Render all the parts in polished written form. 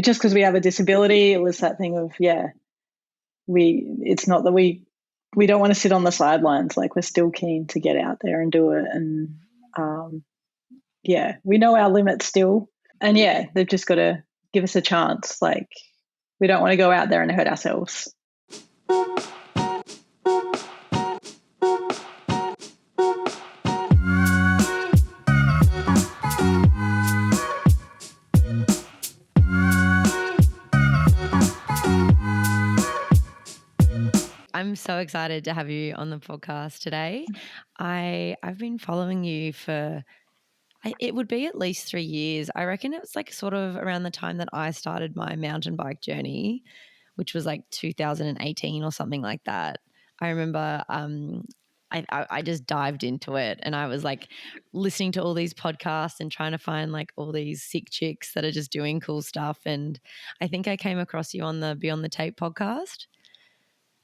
just because we have a disability, it was that thing of, it's not that we don't want to sit on the sidelines. Like, we're still keen to get out there and do it. And we know our limits still. And they've just got to give us a chance. Like, we don't want to go out there and hurt ourselves. I'm so excited to have you on the podcast today. I've been following you for, it would be at least 3 years. I reckon it was like sort of around the time that I started my mountain bike journey, which was like 2018 or something like that. I remember I just dived into it, and I was like listening to all these podcasts and trying to find like all these sick chicks that are just doing cool stuff. And I think I came across you on the Beyond the Tape podcast.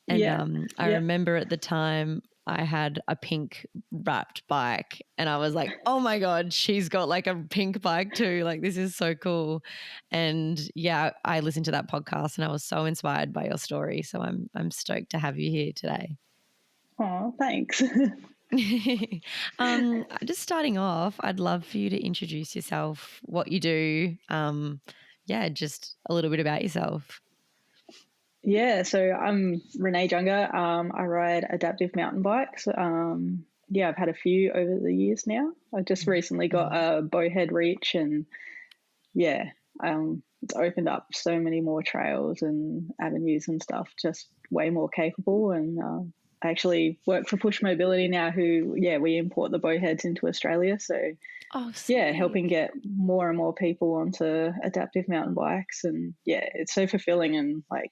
And I remember at the time I had a pink wrapped bike, and I was like, oh my God, she's got like a pink bike too. Like, this is so cool. And I listened to that podcast and I was so inspired by your story. So I'm stoked to have you here today. Oh, thanks. Just starting off, I'd love for you to introduce yourself, what you do. Just a little bit about yourself. Yeah, so I'm Renee Junga. I ride adaptive mountain bikes. I've had a few over the years now. I just recently got a bowhead reach, and it's opened up so many more trails and avenues and stuff, just way more capable. And I actually work for Push Mobility now, who, we import the bowheads into Australia. So, helping get more and more people onto adaptive mountain bikes. And, it's so fulfilling, and, like,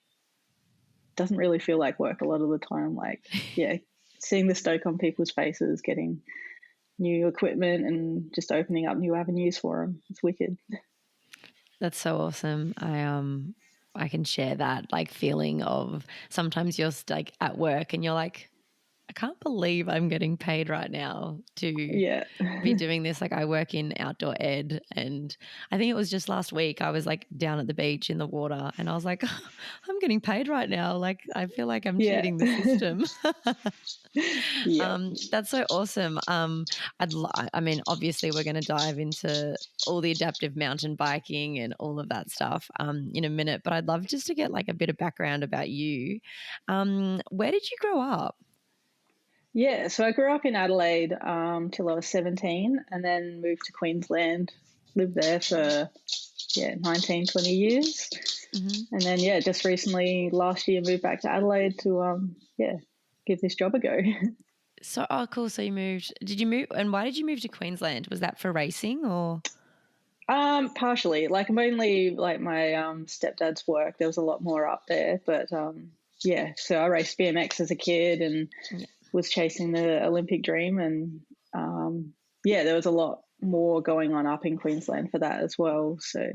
doesn't really feel like work a lot of the time. Like, seeing the stoke on people's faces, getting new equipment and just opening up new avenues for them. It's wicked. That's so awesome. I can share that like feeling of sometimes you're like at work and you're like, I can't believe I'm getting paid right now to be doing this. Like, I work in outdoor ed, and I think it was just last week I was like down at the beach in the water, and I was like, I'm getting paid right now. Like, I feel like I'm cheating the system. That's so awesome. Obviously we're going to dive into all the adaptive mountain biking and all of that stuff in a minute, but I'd love just to get like a bit of background about you. Where did you grow up? Yeah, so I grew up in Adelaide till I was 17, and then moved to Queensland, lived there for 19, 20 years. Mm-hmm. And then just recently last year moved back to Adelaide to give this job a go. So cool. So did you move, and why did you move to Queensland? Was that for racing or? Partially. Like, mainly like my stepdad's work. There was a lot more up there, but so I raced BMX as a kid and was chasing the Olympic dream, and there was a lot more going on up in Queensland for that as well. So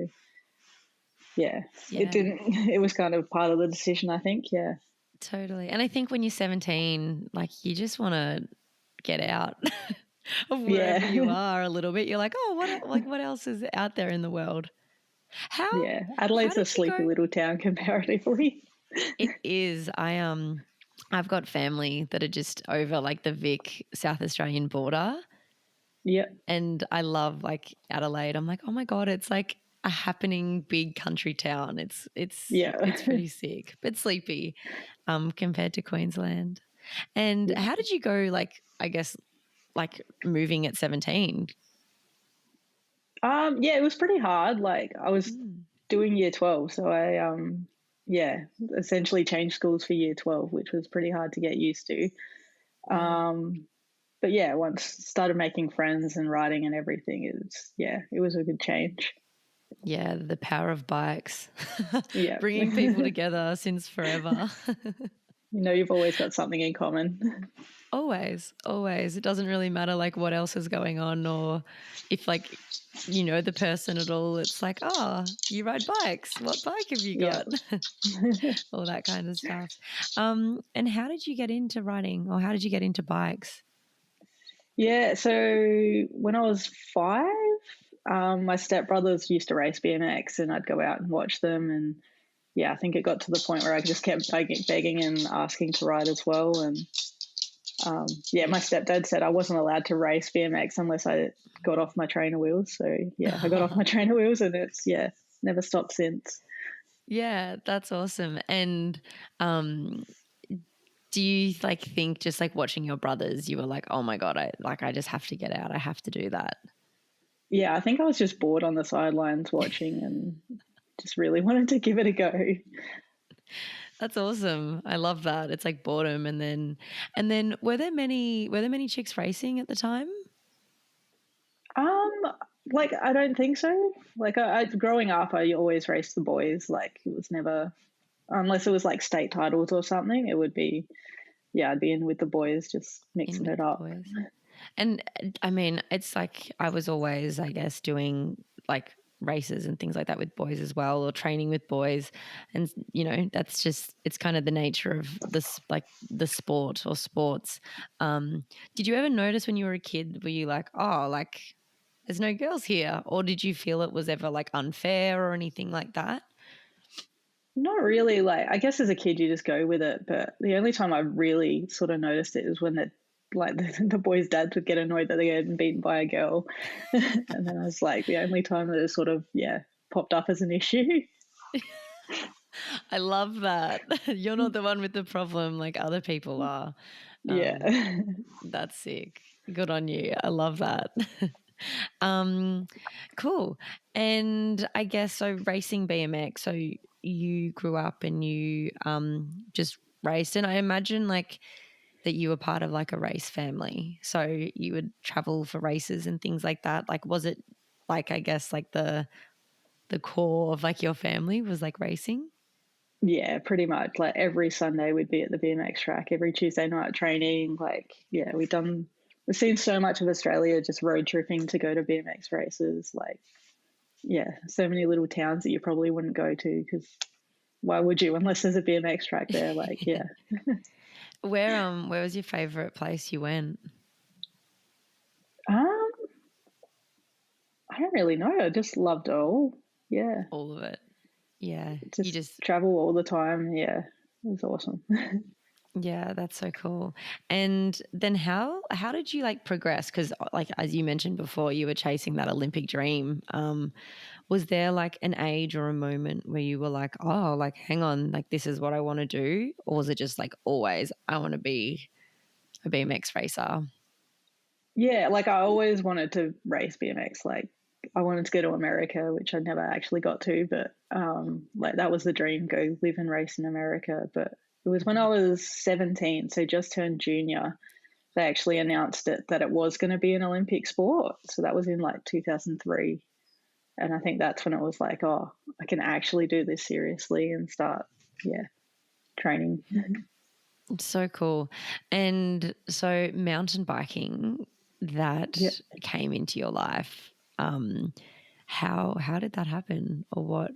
it was kind of part of the decision, I think. Yeah, totally. And I think when you're 17, like, you just want to get out of wherever you are a little bit. You're like, oh, what else is out there in the world? Adelaide's a sleepy little town comparatively. It is. I've got family that are just over like the Vic South Australian border. Yeah. And I love like Adelaide. I'm like, oh my God, it's like a happening big country town. It's pretty sick, but sleepy compared to Queensland. And how did you go, like, I guess, like moving at 17? It was pretty hard. Like, I was doing year 12, so I essentially changed schools for year 12, which was pretty hard to get used to. But once started making friends and riding and everything, it was a good change. Yeah, the power of bikes. Bringing people together since forever. You've always got something in common. Always. It doesn't really matter like what else is going on, or if like you know the person at all. It's like, oh, you ride bikes. What bike have you got? All that kind of stuff. And how did you get into riding, or how did you get into bikes? Yeah, so when I was 5, My stepbrothers used to race BMX, and I'd go out and watch them. And yeah, I think it got to the point where I just kept begging and asking to ride as well. And yeah, my stepdad said I wasn't allowed to race BMX unless I got off my trainer wheels. So yeah, I got off my trainer wheels, and it's never stopped since. Yeah, that's awesome. And do you like think just like watching your brothers, you were like, oh my God, I just have to get out. I have to do that. Yeah, I think I was just bored on the sidelines watching and just really wanted to give it a go. That's awesome. I love that. It's like boredom. And then were there many chicks racing at the time? Um, like I don't think so. Like growing up, I always raced the boys. Like it was never, unless it was like state titles or something, it would be, yeah, I'd be in with the boys, just In mixing with it the up. boys. And I mean, it's like I was always, I guess, doing like races and things like that with boys as well, or training with boys. And, that's just, it's kind of the nature of this, like the sport or sports. Did you ever notice when you were a kid, were you like, oh, like there's no girls here? Or did you feel it was ever like unfair or anything like that? Not really. Like I guess as a kid, you just go with it. But the only time I really sort of noticed it is when the boys' dads would get annoyed that they had been beaten by a girl, and then I was like, the only time that it sort of popped up as an issue. I love that. You're not the one with the problem, like other people are. Um, Yeah. that's sick. Good on you. I love that. um, cool. And I guess so racing BMX, so you grew up and you just raced, and I imagine like that you were part of like a race family. So you would travel for races and things like that. Like was it like I guess like the core of like your family was like racing? Yeah, pretty much. Like every Sunday we'd be at the BMX track, every Tuesday night training. Like, yeah, we've seen so much of Australia just road tripping to go to BMX races. Like, yeah, so many little towns that you probably wouldn't go to because why would you unless there's a BMX track there? Like, yeah. Where was your favorite place you went? Um, I don't really know. I just loved it all. Yeah, All of it. Yeah. You just just travel all the time. Yeah, it was awesome. yeah, that's so cool. And then how did you like progress? Because like as you mentioned before, you were chasing that Olympic dream. Was there like an age or a moment where you were like, oh, like hang on, like this is what I want to do? Or was it just like always I want to be a BMX racer? Yeah, like I always wanted to race BMX. Like I wanted to go to America, which I never actually got to, but like that was the dream, go live and race in America. But it was when I was 17, so just turned junior, they actually announced that it was going to be an Olympic sport. So that was in like 2003. And I think that's when it was like, oh, I can actually do this seriously and start, training. It's so cool. And so mountain biking that Yeah. came into your life. How did that happen? Or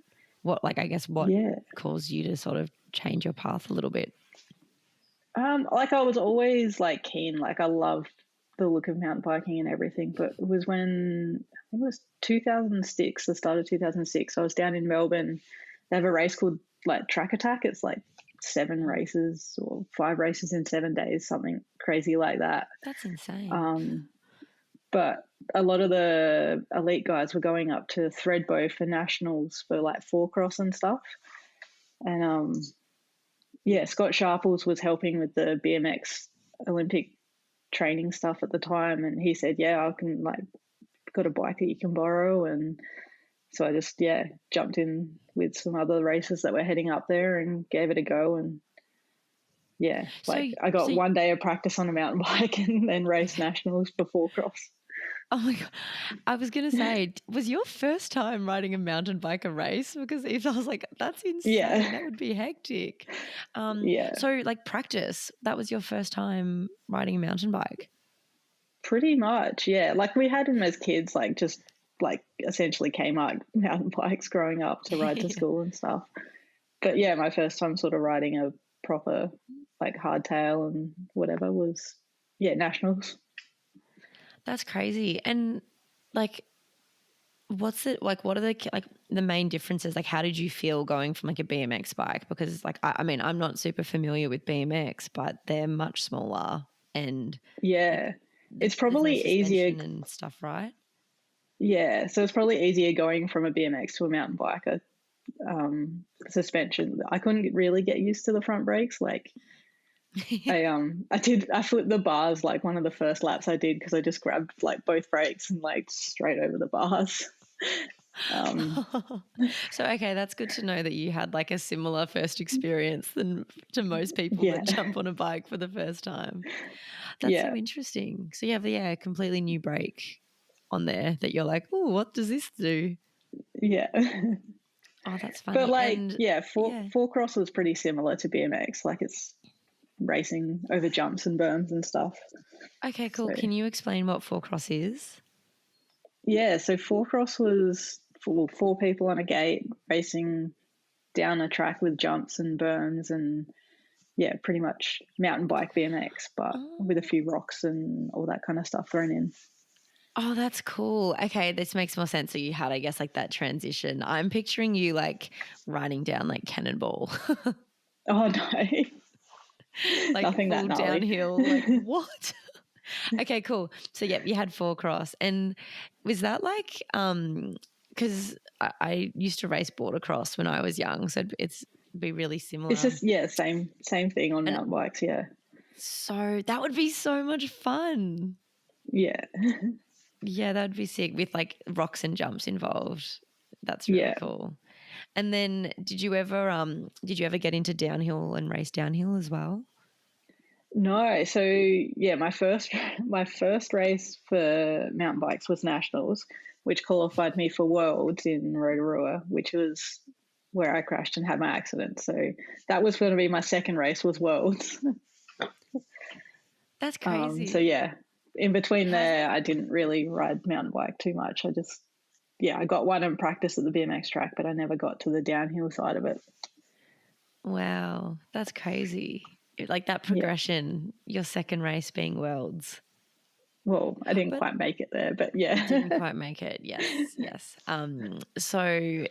what like I guess what Yeah. caused you to sort of change your path a little bit? Like I was always like keen, like I loved the look of mountain biking and everything, but it was when I think it was 2006, the start of 2006. I was down in Melbourne. They have a race called like Track Attack. It's like 7 races or 5 races in 7 days, something crazy like that. That's insane. Um, but a lot of the elite guys were going up to Thredbo for nationals for like four cross and stuff. And yeah, Scott Sharples was helping with the BMX Olympic training stuff at the time, and he said, "Yeah, I can like got a bike that you can borrow," and so I just jumped in with some other races that were heading up there and gave it a go, and So like I got so 1 day of practice on a mountain bike and then race nationals before cross. oh my God. I was gonna say, was your first time riding a mountain bike a race? Because if I was like, that's insane, Yeah, that would be hectic. yeah, So like practice, that was your first time riding a mountain bike. pretty much. Yeah, like we had them as kids, like just like essentially Kmart mountain bikes growing up to ride to Yeah. school and stuff. But yeah, my first time sort of riding a proper like hardtail and whatever was nationals. That's crazy. And like what's it like? What are the main differences? Like, how did you feel going from like a BMX bike? Because like, I mean, I'm not super familiar with BMX, but they're much smaller and like Yeah. It's there's no probably easier. suspension and stuff, right? Yeah. So it's probably easier going from a BMX to a mountain bike. Suspension. I couldn't really get used to the front brakes. Like I flipped the bars like one of the first laps I did because I just grabbed like both brakes and like straight over the bars. So, okay, that's good to know that you had like a similar first experience than to most people Yeah. that jump on a bike for the first time. That's Yeah. so interesting. So you have, a completely new brake on there that you're like, oh, what does this do? Yeah. Oh, that's But funny. like, And yeah, yeah. four cross was pretty similar to BMX. Like it's racing over jumps and berms and stuff. Okay, So cool. Can you explain what four cross is? yeah, so four cross was for four people on a gate racing down a track with jumps and berms and yeah, pretty much mountain bike BMX, but with a Oh. few rocks and all that kind of stuff thrown in. Oh, that's cool. Okay, this makes more sense. So you had, I guess, like that transition. I'm picturing you like riding down like Cannonball, Oh no, like nothing that full gnarly. downhill. Like what? Okay, cool. So yep, you had four cross, and was that like because I used to race border cross when I was young, so it's be really It's similar. just yeah, same thing on And mountain bikes. Yeah, so that would be so much fun. yeah, Yeah, that would be sick with like rocks and jumps involved. That's really yeah. cool. And then did you ever get into downhill and race downhill as well? No, so yeah, my first race for mountain bikes was nationals, which qualified me for worlds in Rotorua, which was where I crashed and had my accident. So that was going to be my second race was worlds. That's So crazy. yeah, in between How's there, that? I didn't really ride mountain bike too much. I just yeah, I got one in practice at the BMX track, but I never got to the downhill side of it. Wow, that's crazy. Like that Yeah. progression, your second race being worlds. Well, I didn't But quite make it there, but you didn't yeah. quite make it. Yes, yes. So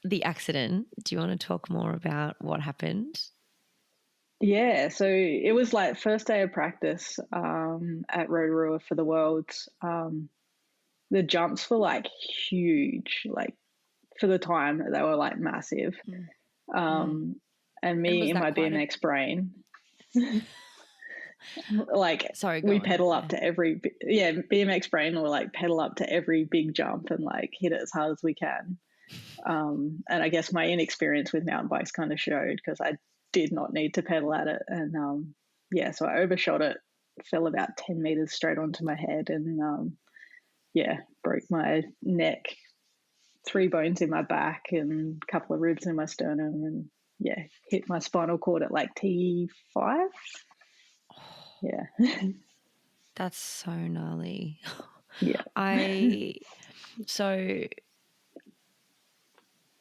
the accident, do you want to talk more about what happened? Yeah, so it was like first day of practice at Rotorua for the Worlds. The jumps were like huge, like for the time they were like massive. Mm. Mm. Um, and And me was in that my quite a BMX brain, like sorry, go we on. pedal up Yeah. to every yeah BMX brain will like pedal up to every big jump and like hit it as hard as we can. And I guess my inexperience with mountain bikes kind of showed because I did not need to pedal at it. And yeah, so I overshot it, fell about 10 meters straight onto my head, and yeah, broke my neck, three bones in my back, and a couple of ribs in my sternum. And yeah, hit my spinal cord at like T5. Yeah. That's so gnarly. Yeah. I so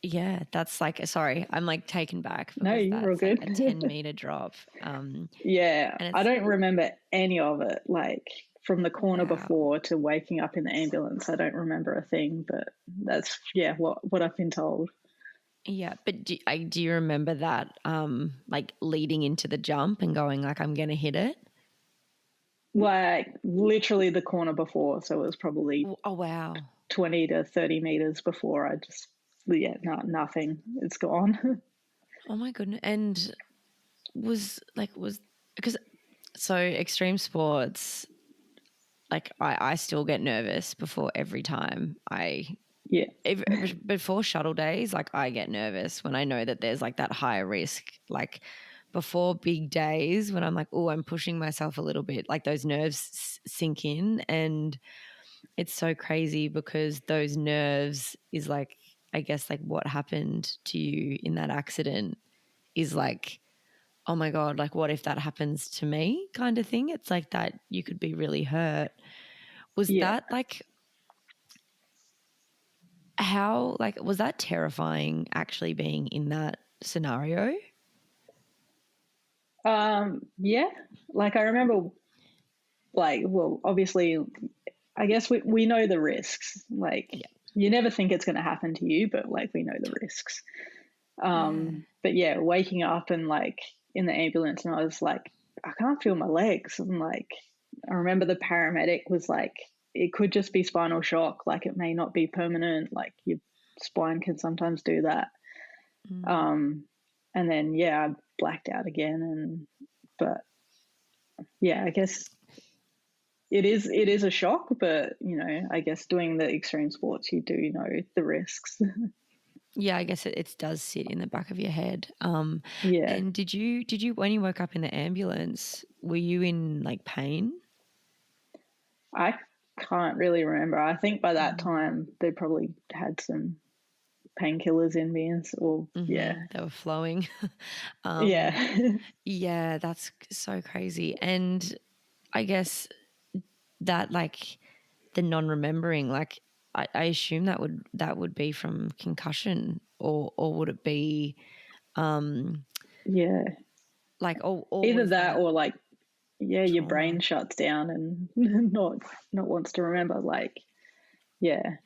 yeah, that's like sorry, I'm like taken back No, because you're all that's like good. a 10-meter drop. Yeah, And I it's don't remember any of it. Like from the corner wow. before to waking up in the ambulance, I don't remember a thing. But that's yeah, what I've been told. Yeah, but do you remember that like leading into the jump and going like I'm gonna hit it? Like literally the corner before, so it was probably Oh wow. 20 to 30 meters before. I just yeah, no, nothing. It's gone. Oh my goodness. And was because so extreme sports like I still get nervous before every time Yeah, before shuttle days, like I get nervous when I know that there's like that higher risk. Like before big days, when I'm like, oh, I'm pushing myself a little bit, like those nerves sink in. And it's so crazy because those nerves is like, I guess, like what happened to you in that accident is like, oh my God, like what if that happens to me kind of thing? It's like that you could be really hurt. Was yeah. that like, how like was that terrifying actually being in that scenario? Yeah. Like I remember, like well, obviously, I guess we know the risks. Like Yeah. you never think it's going to happen to you, but like we know the risks. Yeah. But yeah, waking up and like in the ambulance, and I was like, I can't feel my legs. And like, I remember the paramedic was like, it could just be spinal shock. Like it may not be permanent. Like your spine can sometimes do that. Mm. And then, yeah, I blacked out again. But yeah, I guess it is a shock, but you know, I guess doing the extreme sports, you do know the risks. Yeah, I guess it does sit in the back of your head. Yeah. And did you when you woke up in the ambulance, were you in like pain? I can't really remember. I think by that Mm. time they probably had some painkillers in me, or yeah, They were flowing. um, yeah, yeah, that's so crazy. And I guess that like the non-remembering, like I assume that would be from concussion, or would it be yeah. like or Either was that that or like, yeah, your trauma? brain shuts down and not wants to remember. Like, yeah,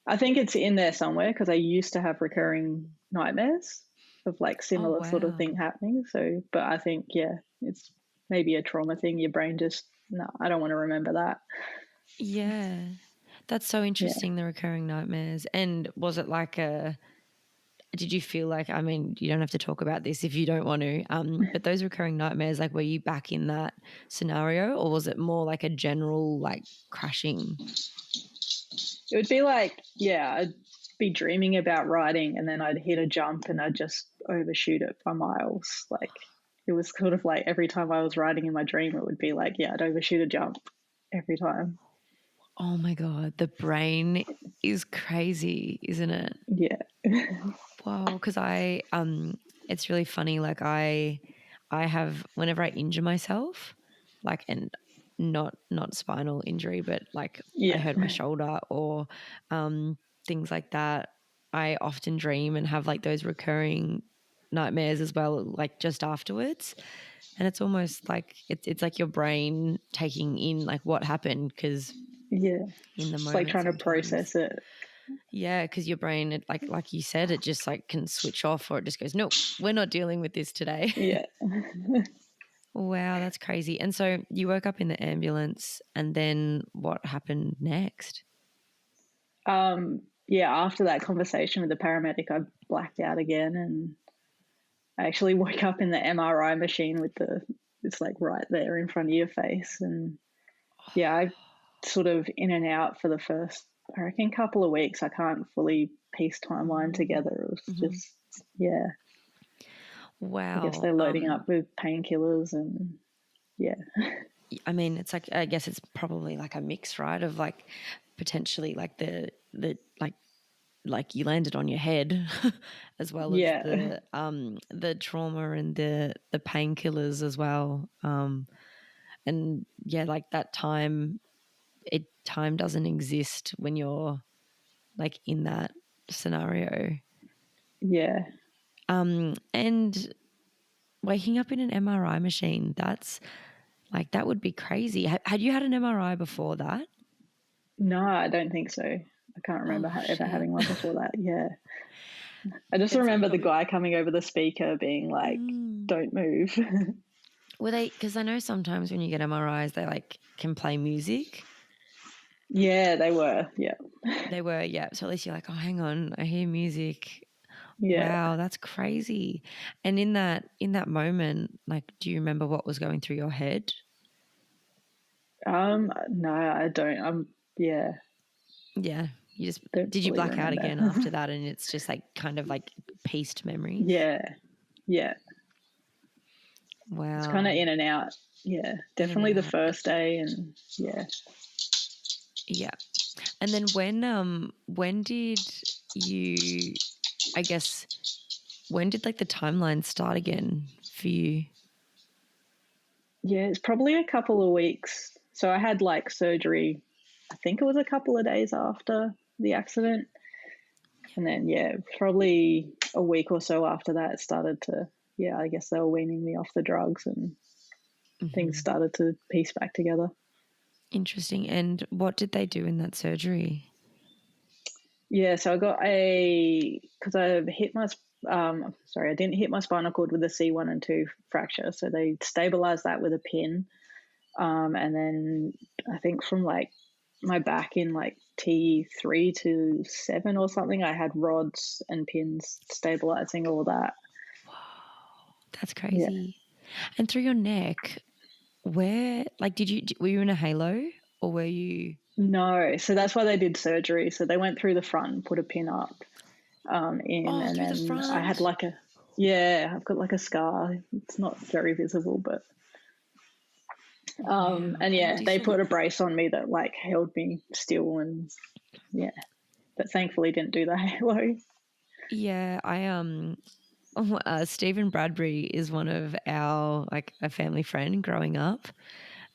I think it's in there somewhere because I used to have recurring nightmares of like Oh similar sort of wow. thing happening. So, but I think, yeah, it's maybe a trauma thing. Your brain just, no, I don't want to remember that. Yeah. That's so Yeah. interesting, the recurring nightmares. And was it like did you feel like, I mean, you don't have to talk about this if you don't want to, but those recurring nightmares, like were you back in that scenario, or was it more like a general like crashing? It would be like, yeah, I'd be dreaming about riding and then I'd hit a jump and I'd just overshoot it by miles. Like it was sort of like every time I was riding in my dream, it would be like, yeah, I'd overshoot a jump every time. Oh my God, the brain is crazy, isn't it? Yeah. Wow, because it's really funny. Like I have whenever I injure myself, like and not spinal injury, but like I Yeah. hurt my shoulder or things like that. I often dream and have like those recurring nightmares as well, like just afterwards. And it's almost like it's like your brain taking in like what happened because Yeah. in the Just like moment trying to sometimes. process it. Yeah, because your brain, like you said, it just like can switch off, or it just goes, nope, we're not dealing with this today. Yeah. Wow, that's crazy. And so you woke up in the ambulance, and then what happened next? Yeah, after that conversation with the paramedic, I blacked out again and I actually woke up in the MRI machine with it's like right there in front of your face. And yeah, I sort of in and out for the first, I reckon, couple of weeks. I can't fully piece timeline together. It was Mm-hmm. just, yeah, I guess Wow. they're loading up with painkillers and yeah, I mean, it's like I guess it's probably like a mix, right? Of like potentially like the like you landed on your head as well as yeah, the trauma and the painkillers as well. And yeah, like that time doesn't exist when you're like in that scenario. yeah. And waking up in an MRI machine, that's like that would be crazy. Had you had an MRI before that? No, I don't think so. I can't remember Oh ever shit. having one before that. Yeah. I just It's remember the probably guy coming over the speaker being like, mm. don't move. Were they, because I know sometimes when you get MRIs they like can play music. Yeah, they were. Yeah. They were, yeah. So at least you're like, oh hang on, I hear music. Yeah. Wow, that's crazy. And in that moment, like, do you remember what was going through your head? No, I don't. Yeah, Yeah. You just don't did you fully black out remember. again after that and it's just like kind of like pieced memories? Yeah. Yeah. It's kind of Wow. in and out. Yeah. In and Definitely the out. first day. And yeah. Yeah. And then when did you I guess when did like the timeline start again for you? Yeah. It's probably a couple of weeks. So I had like surgery, I think it was a couple of days after the accident. And then, yeah, probably a week or so after that, it started to, yeah, I guess they were weaning me off the drugs and things Mm-hmm. started to piece back together. Interesting. And what did they do in that surgery? Yeah, so I got because I hit my, I didn't hit my spinal cord with a C1 and 2 fracture. So they stabilized that with a pin. And then I think from like my back in like T3 to 7 or something, I had rods and pins stabilizing all that. That's Yeah. crazy. And through your neck, where, like, were you in a halo or were you? No, so that's why they did surgery. So they went through the front and put a pin up in, Oh, and through the then I had front. like yeah, I've got like a scar. It's not very visible, but Wow. and And yeah, do you they still? put a brace on me that like held me still, and yeah, but thankfully didn't do the halo. Yeah, Stephen Bradbury is one of our, like, a family friend growing up.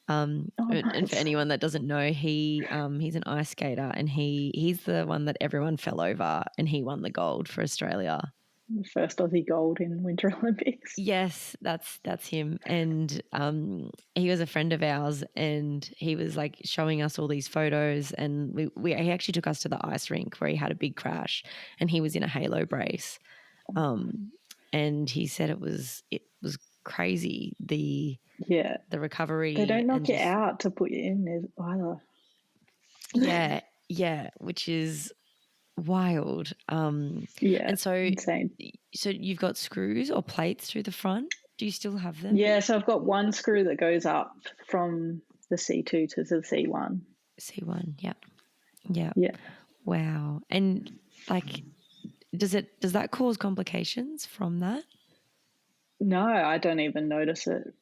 Oh, And for nice. anyone that doesn't know, he's an ice skater, and he's the one that everyone fell over, and he won the gold for Australia. The first Aussie gold in Winter Olympics. Yes, that's him. And he was a friend of ours, and he was like showing us all these photos, and he actually took us to the ice rink where he had a big crash, and he was in a halo brace. And he said it was crazy, Yeah, the they recovery, don't and knock you just out to put you in either. yeah, which is wild. Yeah, And so insane. you've got screws or plates through the front. Do you still have them? Yeah, so I've got one screw that goes up from the C2 to the C1. C1. Yeah. Yeah. Yeah. Wow. And like, does that cause complications from that? No, I don't even notice it,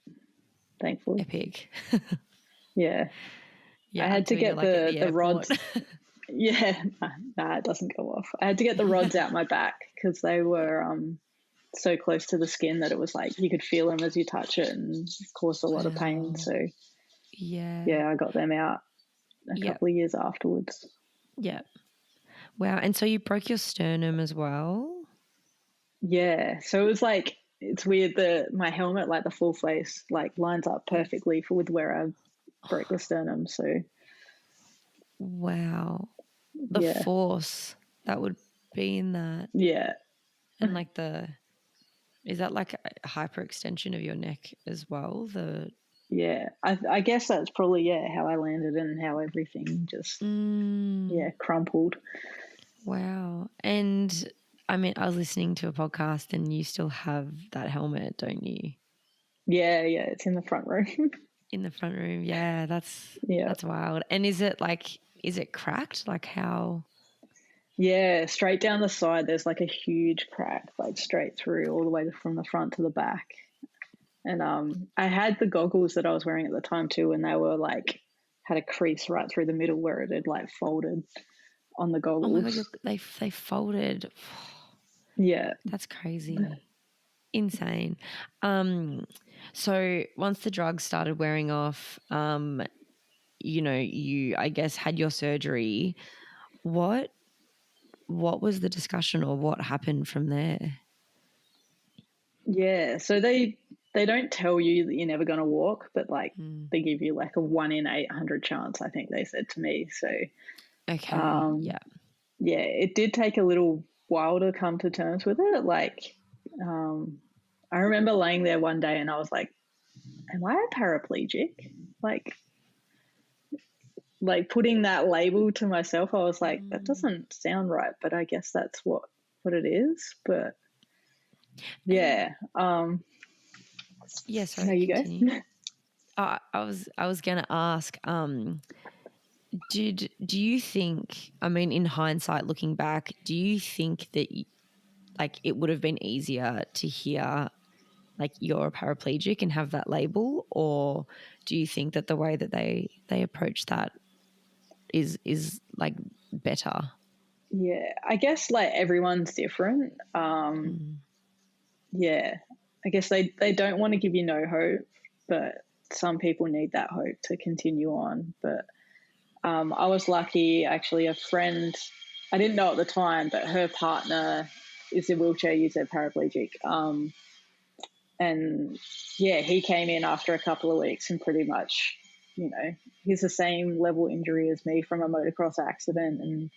thankfully. Epic. Yeah. I Yeah. had to Until you're get like at the the airport. rods. Yeah, nah, it doesn't go off. I had to get the rods out my back because they were so close to the skin that it was like you could feel them as you touch it, and it caused a lot of pain. Wow. So Yeah. yeah, I got them out a Yeah. couple of years afterwards. Yeah. Wow. And so you broke your sternum as well? Yeah, so it was like it's weird that my helmet, like the full face, like lines up Yeah. perfectly with where I broke the sternum. So Wow. The yeah, force that would be in that, yeah, and like is that like a hyperextension of your neck as well? yeah. I guess that's probably how I landed and how everything just Mm, crumpled. wow. And I mean, I was listening to a podcast, and you still have that helmet, don't you? Yeah, yeah. It's in the front room. In the front room. Yeah, Yeah. that's wild. And is it cracked? Like how? Yeah, straight down the side, there's like a huge crack, like straight through all the way from the front to the back. And I had the goggles that I was wearing at the time too, and they were like had a crease right through the middle where it had like folded on the Oh my god, goggles. they folded. Yeah, That's crazy. Insane. So once the drugs started wearing off, you, I guess, had your surgery. What was the discussion, or what happened from there? yeah. So they don't tell you that you're never going to walk, but like Mm. they give you like a 1 in 800 chance. I think they said to me. So Okay. um, Yeah. yeah, it did take a little while to come to terms with it. Like um, I remember laying there one day and I was like, "Am I a paraplegic?" Like putting that label to myself, I was like, that Mm. doesn't sound right, but I guess that's what it is. But And yeah, yeah, no, sorry, you continue. go. I was gonna ask, do you think, I mean, in hindsight, looking back, do you think that like it would have been easier to hear like you're a paraplegic and have that label, or do you think that the way that they approach that is like better? Yeah, I guess like everyone's different. Mm. Yeah, I guess they don't want to give you no hope, but some people need that hope to continue on. But I was lucky, actually. A friend, I didn't know at the time, but her partner is a wheelchair user, paraplegic. And yeah, he came in after a couple of weeks and pretty much, he's the same level injury as me from a motocross accident. And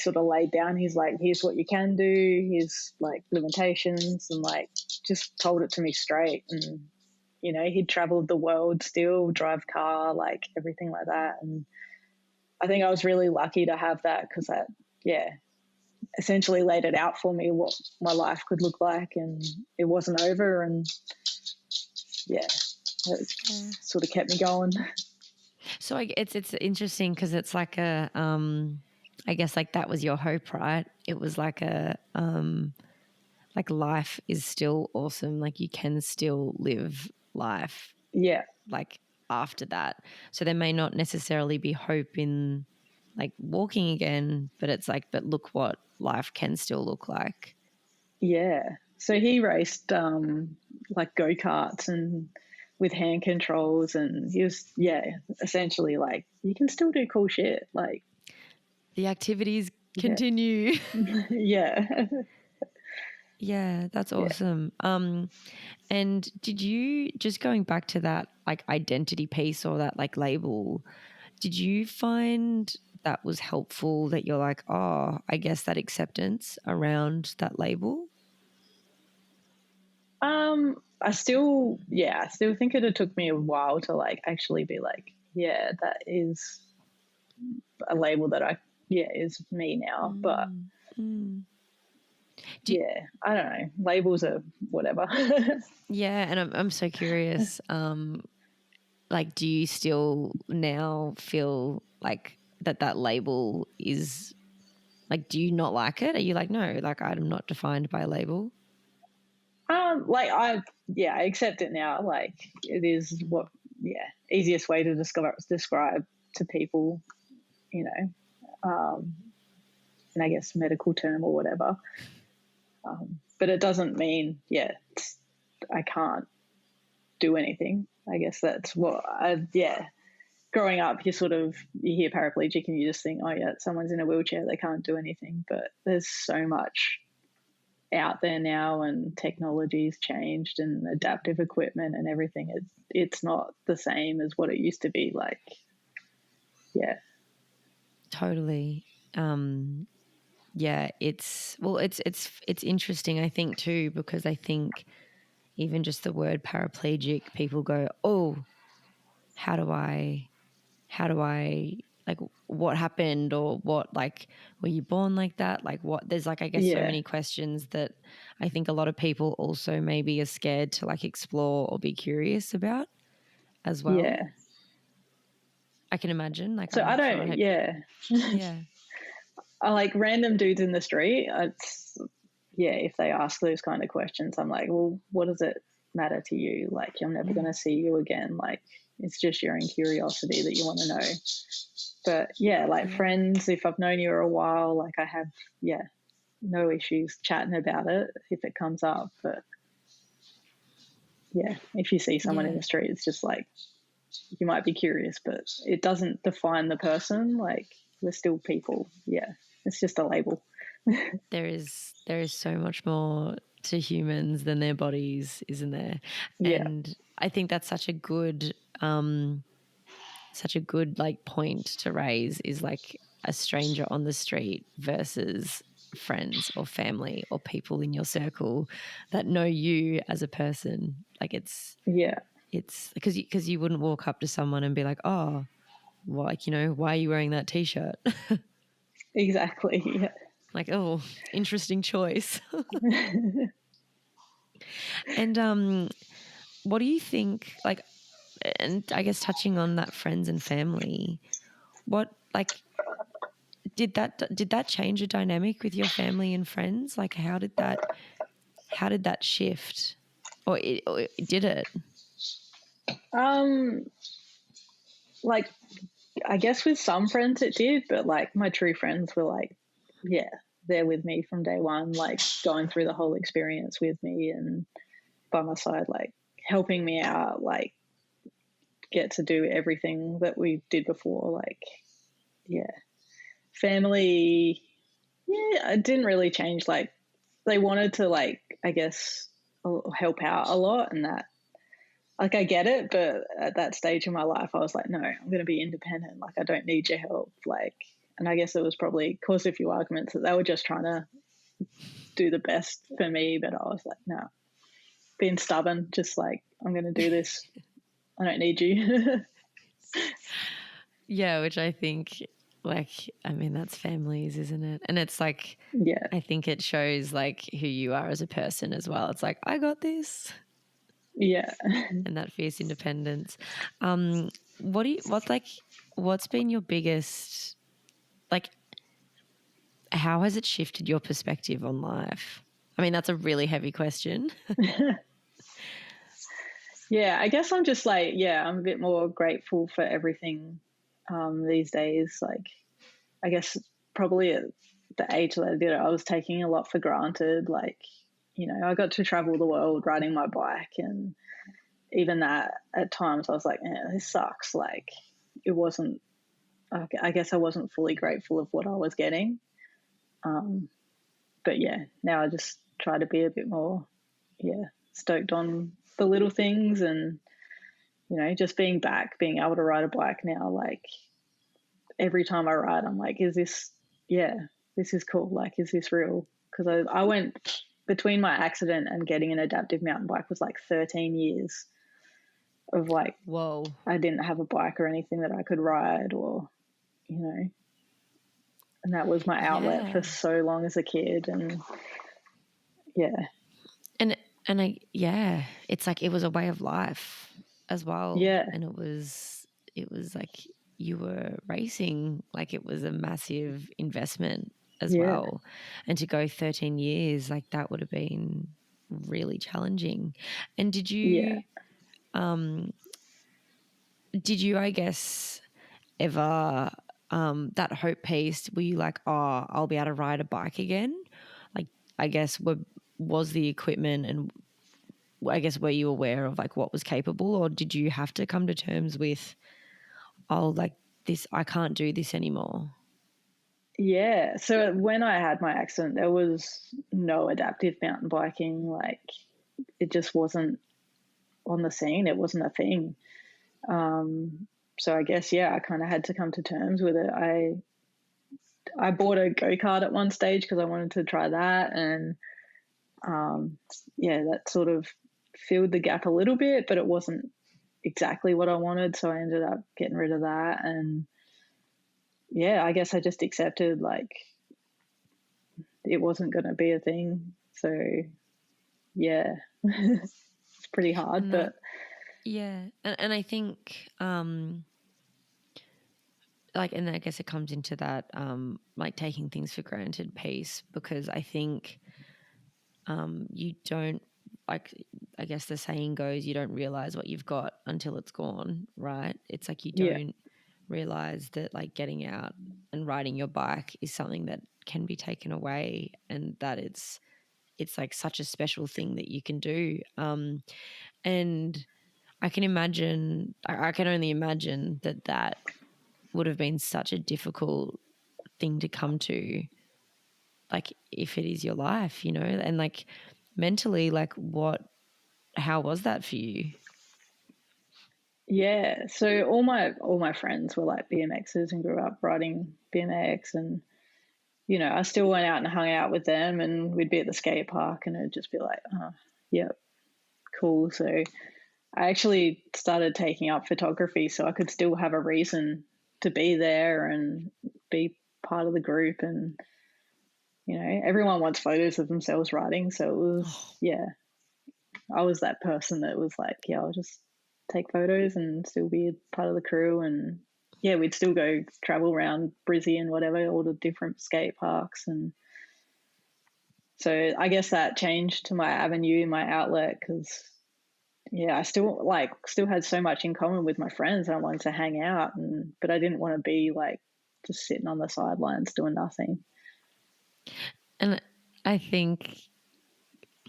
sort of laid down. He's like, here's what you can do, here's like limitations, and like just told it to me straight. And you know, he'd traveled the world, still drive car, like everything like that. And I think I was really lucky to have that, because that, yeah, essentially laid it out for me what my life could look like, and it wasn't over. And yeah, it sort of kept me going. So it's interesting, because it's like a I guess like that was your hope, right? It was like a like life is still awesome, like you can still live life, Yeah, like after that. So there may not necessarily be hope in like walking again, but it's like, but look what life can still look like. yeah. So he raced like go-karts and with hand controls, and he was, yeah, essentially like, you can still do cool shit, like The activities continue. Yeah. Yeah, that's awesome. And did you, just going back to that like identity piece or that like label, did you find that was helpful, that you're like, oh, I guess that acceptance around that label? I still think it took me a while to like actually be like, yeah, that is a label that is me now. But yeah, I don't know. Labels are whatever. Yeah, and I'm so curious. Like, do you still now feel like that label is like, do you not like it? Are you like, no, like I'm not defined by a label? Like I accept it now. Like it is what, easiest way to describe to people, you know, and I guess medical term or whatever. But it doesn't mean, I can't do anything. I guess that's what growing up, you hear paraplegic and you just think, oh yeah, someone's in a wheelchair, they can't do anything. But there's so much out there now, and technology's changed, and adaptive equipment and everything. It's not the same as what it used to be. Like, yeah. Totally. Yeah, it's interesting, I think, too, because I think even just the word paraplegic, people go, oh, how do I like, what happened, or what, like, were you born like that? Like, what, there's like, I guess so many questions that I think a lot of people also maybe are scared to like explore or be curious about as well. Yeah. I can imagine. Like, so I don't, yeah. I like random dudes in the street. If they ask those kind of questions, I'm like, well, what does it matter to you? Like, I'm never going to see you again. Like, it's just your own curiosity that you want to know. But friends, if I've known you for a while, like I have, no issues chatting about it if it comes up. But if you see someone in the street, it's just like, you might be curious, but it doesn't define the person. Like, we're still people. Yeah, it's just a label. There is so much more to humans than their bodies, isn't there? Yeah. And I think that's such a good like point to raise, is like a stranger on the street versus friends or family or people in your circle that know you as a person. Like, it's because you wouldn't walk up to someone and be like, oh, well, like, you know, why are you wearing that T-shirt? Exactly. Yeah. Like, oh, interesting choice. And what do you think, like, and I guess touching on that friends and family, what, like, did that change a dynamic with your family and friends? Like, how did that shift, or did it? Like, I guess with some friends it did, but like my true friends were like, they're with me from day one, like going through the whole experience with me and by my side, like helping me out, like get to do everything that we did before. Like, family, it didn't really change. Like, they wanted to, like, I guess, help out a lot, and that, like, I get it, but at that stage in my life, I was like, no, I'm going to be independent. Like, I don't need your help. Like, And I guess it was probably caused a few arguments that they were just trying to do the best for me. But I was like, no, being stubborn, just like, I'm going to do this. I don't need you. Yeah, which I think, like, I mean, that's families, isn't it? And it's like, Yeah. I think it shows like who you are as a person as well. It's like, I got this. Yeah. And that fierce independence. What's been your biggest, like, how has it shifted your perspective on life? I mean, that's a really heavy question. Yeah, I guess I'm just like, I'm a bit more grateful for everything these days. Like, I guess probably at the age that I did it, I was taking a lot for granted. Like, I got to travel the world riding my bike, and even that at times I was like, this sucks. Like, it wasn't, I guess I wasn't fully grateful of what I was getting. But yeah, now I just try to be a bit more, stoked on the little things, and, just being back, being able to ride a bike now, like every time I ride, I'm like, this is cool. Like, is this real? Because I went between my accident and getting an adaptive mountain bike was like 13 years of like, whoa, I didn't have a bike or anything that I could ride, or, and that was my outlet for so long as a kid. And it's like it was a way of life as well. Yeah. And it was like you were racing, like it was a massive investment as well. And to go 13 years, like that would have been really challenging. And did you I guess ever that hope piece, were you like, oh, I'll be able to ride a bike again? Like, I guess was the equipment, and I guess were you aware of like what was capable, or did you have to come to terms with, oh, like this, I can't do this anymore? Yeah. So when I had my accident, there was no adaptive mountain biking. Like, it just wasn't on the scene. It wasn't a thing. So I guess, I kind of had to come to terms with it. I bought a go-kart at one stage because I wanted to try that. And that sort of filled the gap a little bit, but it wasn't exactly what I wanted. So I ended up getting rid of that. And I guess I just accepted like it wasn't going to be a thing. So it's pretty hard, and but and I think like, and I guess it comes into that like taking things for granted piece, because I think you don't, like, I guess the saying goes, you don't realize what you've got until it's gone, right? It's like you don't realize that like getting out and riding your bike is something that can be taken away, and that it's like such a special thing that you can do. And I can imagine, I can only imagine that would have been such a difficult thing to come to, like if it is your life, and like mentally, like how was that for you? Yeah. So all my friends were like BMXers and grew up riding BMX, and I still went out and hung out with them, and we'd be at the skate park and it'd just be like, oh, yeah, cool. So I actually started taking up photography so I could still have a reason to be there and be part of the group. And, everyone wants photos of themselves riding. So it was, I was that person that was like, I'll just take photos and still be a part of the crew. And we'd still go travel around Brizzy and whatever, all the different skate parks. And so I guess that changed to my avenue, my outlet, because I still had so much in common with my friends, and I wanted to hang out, but I didn't want to be like just sitting on the sidelines doing nothing. And I think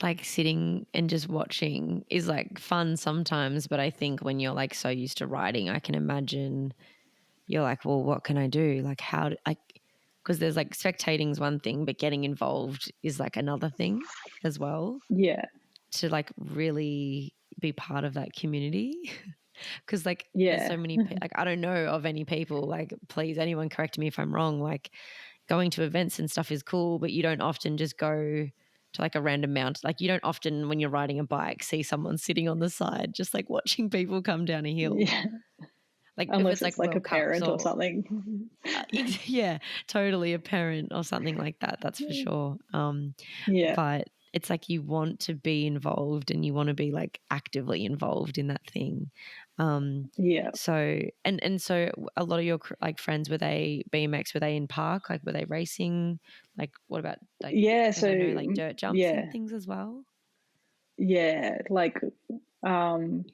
like sitting and just watching is like fun sometimes, but I think when you're like so used to riding, I can imagine you're like, well, what can I do? Like because there's like spectating is one thing, but getting involved is like another thing as well. Yeah. To like really be part of that community. Because like there's Yeah. so many like I don't know of any people, like please anyone correct me if I'm wrong, like going to events and stuff is cool, but you don't often just go to like a random mountain. Like you don't often when you're riding a bike see someone sitting on the side just like watching people come down a hill. Yeah. Like if Unless it's like it's like a World Cups parent or or something. yeah, totally a parent or something like that. That's for sure. Yeah. But it's like you want to be involved and you want to be like actively involved in that thing. Yeah. So and so a lot of your like friends, were they BMX? Were they in park? Like were they racing? Like what about like? Yeah. Because So I know like dirt jumps and yeah. things as well. Yeah. Um,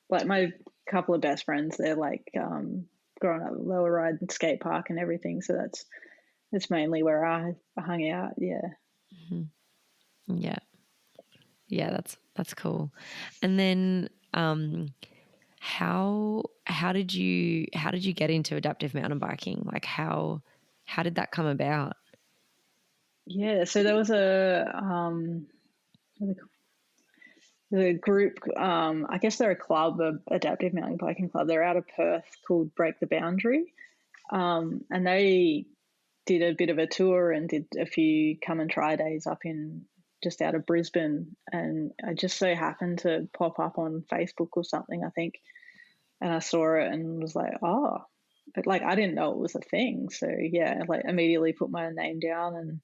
like my couple of best friends, they're like growing up lower ride and skate park and everything. So that's mainly where I hung out. Yeah. Yeah, yeah, that's cool. And then how did you get into adaptive mountain biking? Like how did that come about? Yeah. So there was the group, I guess they're a club, a adaptive mountain biking club. They're out of Perth called Break the Boundary. And they did a bit of a tour and did a few come and try days up in just out of Brisbane. And I just so happened to pop up on Facebook or something, I think. And I saw it and was like, oh, but like I didn't know it was a thing. So yeah, like immediately put my name down and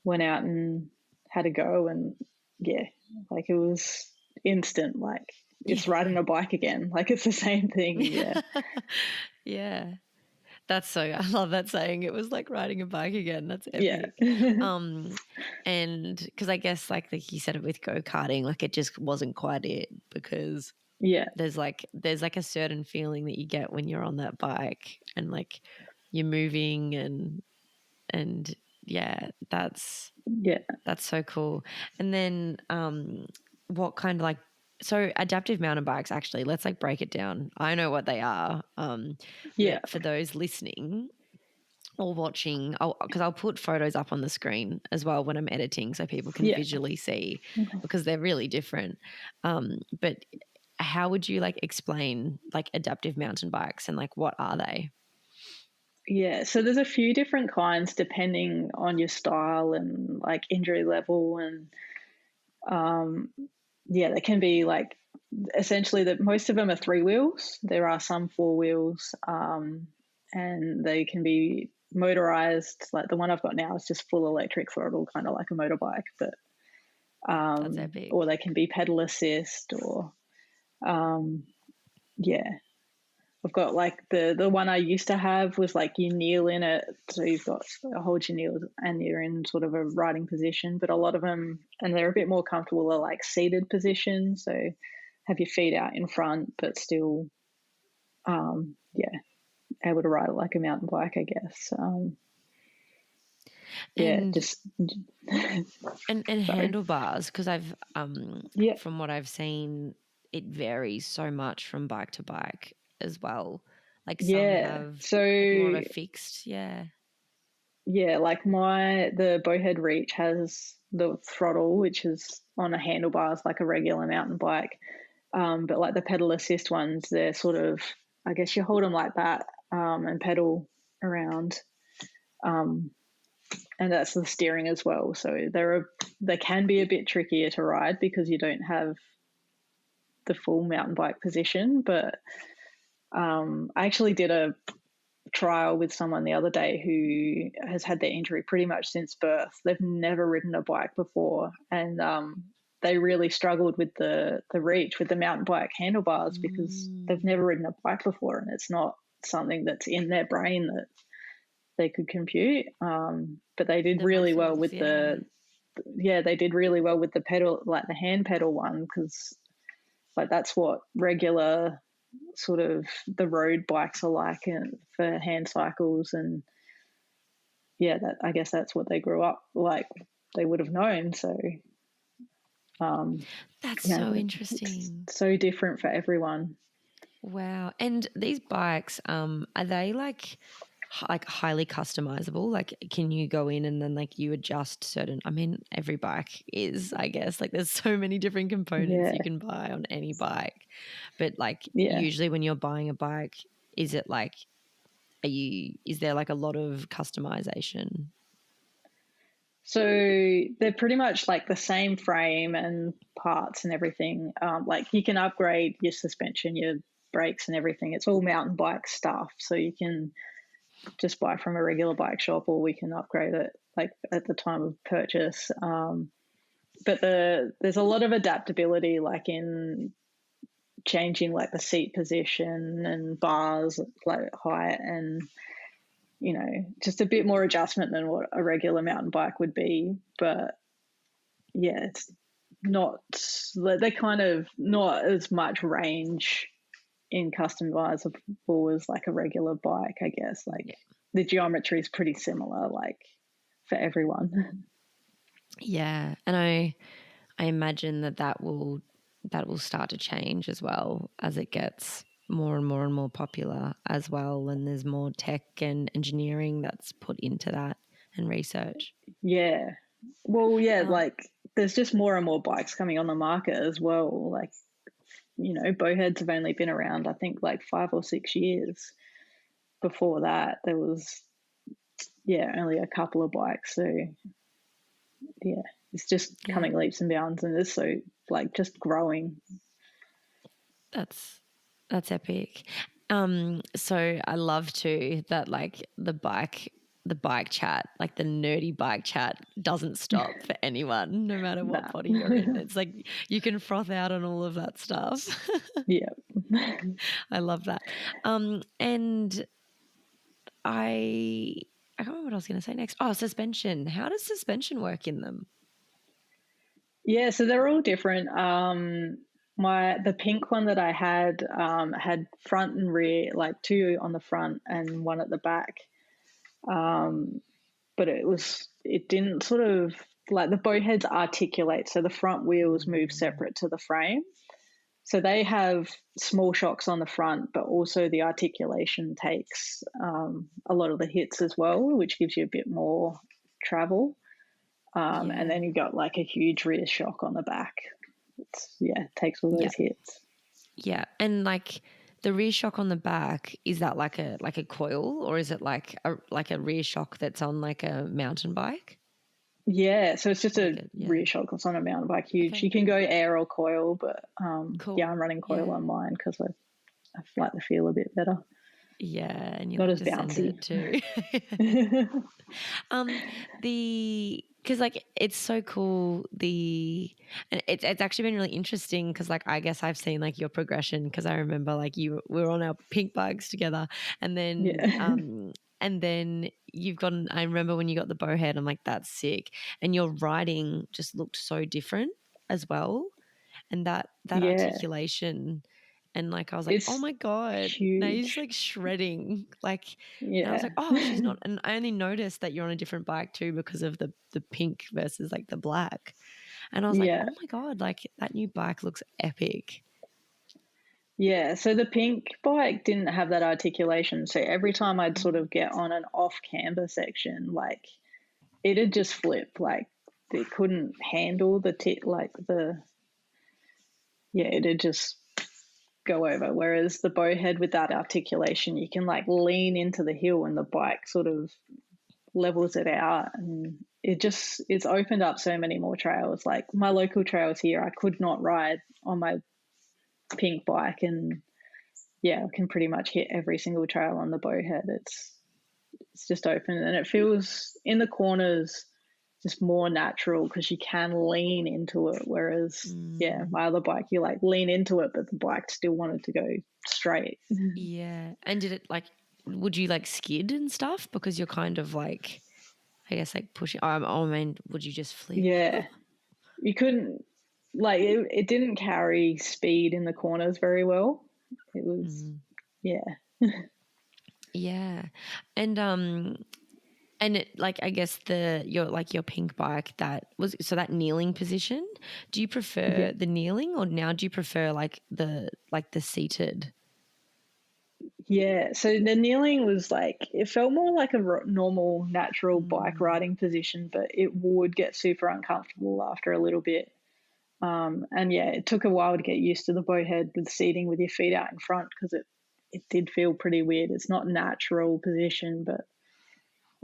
went out and had a go. And yeah, like it was instant, like Yeah. it's riding a bike again. Like it's the same thing. Yeah. Yeah. That's so I love that saying. It was like riding a bike again. That's Yeah. epic. And because I guess like you said it with go-karting, like it just wasn't quite it because Yeah. there's like a certain feeling that you get when you're on that bike and like you're moving and yeah, that's Yeah. so cool. And then what kind of like so adaptive mountain bikes actually, let's like break it down. I know what they are. Yeah. But for those listening or watching, because I'll put photos up on the screen as well when I'm editing so people can Yeah. visually see because they're really different. But how would you like explain like adaptive mountain bikes and like what are they? Yeah, so there's a few different kinds depending on your style and like injury level and yeah, they can be like essentially that most of them are three wheels. There are some four wheels, and they can be motorized. Like the one I've got now is just full electric throttle, kind of like a motorbike, but That's epic. or they can be pedal assist or yeah. I've got like the one I used to have was like you kneel in it, so you've got hold your kneel and you're in sort of a riding position. But a lot of them, and they're a bit more comfortable, are like seated positions. So have your feet out in front, but still, yeah, able to ride it like a mountain bike, I guess. Yeah, And just and sorry. handlebars because I've Yeah, from what I've seen it varies so much from bike to bike as well. Like some yeah. have like more of So a fixed, yeah. yeah, like the Bowhead Reach has the throttle, which is on a handlebars like a regular mountain bike. But like the pedal assist ones, they're sort of, I guess you hold them like that and pedal around. Um, and that's the steering as well. So they can be a bit trickier to ride because you don't have the full mountain bike position. But I actually did a trial with someone the other day who has had their injury pretty much since birth. They've never ridden a bike before, and they really struggled with the reach with the mountain bike handlebars because they've never ridden a bike before, and it's not something that's in their brain that they could compute. But they did The really well muscles, with yeah. they did really well with the pedal, like the hand pedal one, because like that's what regular sort of the road bikes are like and for hand cycles. And yeah, that I guess that's what they grew up like they would have known. So That's yeah, so it's interesting. so different for everyone. Wow. And these bikes, are they like like highly customizable? Like, can you go in and then like you adjust certain? I mean, every bike is, I guess, like there's so many different components Yeah. you can buy on any bike, but like Yeah. usually when you're buying a bike, is it like, is there like a lot of customization? So they're pretty much like the same frame and parts and everything. Like you can upgrade your suspension, your brakes and everything. It's all mountain bike stuff. So you can just buy from a regular bike shop, or we can upgrade it like at the time of purchase. But there's a lot of adaptability, like in changing like the seat position and bars, like height, and just a bit more adjustment than what a regular mountain bike would be. But yeah, it's not, they're kind of not as much range in customizable as like a regular bike, I guess. Like the geometry is pretty similar, like for everyone. Yeah, and I imagine that will start to change as well as it gets more and more and more popular as well, and there's more tech and engineering that's put into that and research. Yeah. Well, yeah, like there's just more and more bikes coming on the market as well. Like, bowheads have only been around, I think, like 5 or 6 years. Before that, there was, only a couple of bikes. So, yeah, it's just coming leaps and bounds, and it's so, like, just growing. That's epic. So I love too that like the bike chat, like the nerdy bike chat doesn't stop for anyone, no matter what body you're in. It's like you can froth out on all of that stuff. Yeah. I love that. And I can't remember what I was going to say next. Oh, suspension. How does suspension work in them? Yeah, so they're all different. The pink one that I had front and rear, like 2 on the front and 1 at the back. But it didn't sort of, like, the bow heads articulate, so the front wheels move separate to the frame. So they have small shocks on the front, but also the articulation takes a lot of the hits as well, which gives you a bit more travel. And then you've got like a huge rear shock on the back. It takes all those hits. Yeah, and like the rear shock on the back, is that like a coil, or is it like a rear shock that's on like a mountain bike? Yeah, so it's just a rear shock that's on a mountain bike. Huge. Okay. You can go air or coil, but cool. Yeah, I'm running coil on mine because I like the feel a bit better. Yeah, and you're not as bouncy too. Because like it's so cool. And it's actually been really interesting because like I guess I've seen like your progression, because I remember like we were on our pink bikes together, and then and then I remember when you got the bowhead, I'm like, that's sick, and your riding just looked so different as well, and that articulation. And like I was like, oh my God, huge. now you're just like shredding. Like, and I was like, oh, she's not. And I only noticed that you're on a different bike too because of the pink versus like the black. And I was like, oh my God, like that new bike looks epic. Yeah, so the pink bike didn't have that articulation. So every time I'd sort of get on an off camber section, like it'd just flip. Like it couldn't handle it'd just go over. Whereas the bowhead with that articulation, you can like lean into the hill and the bike sort of levels it out, and it's opened up so many more trails. Like my local trails here, I could not ride on my pink bike, and I can pretty much hit every single trail on the bowhead. It's just open, and it feels in the corners just more natural because you can lean into it. Whereas, my other bike, you like lean into it, but the bike still wanted to go straight. Yeah. And did it like, would you like skid and stuff because you're kind of like, I guess like pushing? I mean, would you just flip? Yeah, you couldn't. Like it didn't carry speed in the corners very well. It was, yeah, and it, like, I guess your pink bike, that kneeling position, do you prefer the kneeling, or now do you prefer like the seated? Yeah, so the kneeling was like, it felt more like a normal, natural bike riding position, but it would get super uncomfortable after a little bit. And yeah, it took a while to get used to the bow head with seating with your feet out in front, because it did feel pretty weird. It's not a natural position, but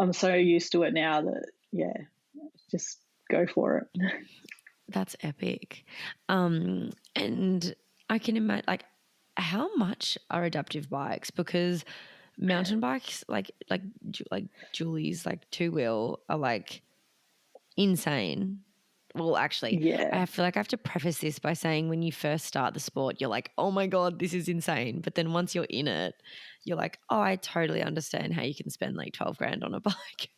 I'm so used to it now that, yeah, just go for it. That's epic. And I can imagine, like, how much are adaptive bikes? Because mountain bikes, like Julie's, like two wheel, are like insane. Well, actually, Yeah, I feel like I have to preface this by saying when you first start the sport, you're like, oh my God, this is insane. But then once you're in it, you're like, oh, I totally understand how you can spend like 12 grand on a bike.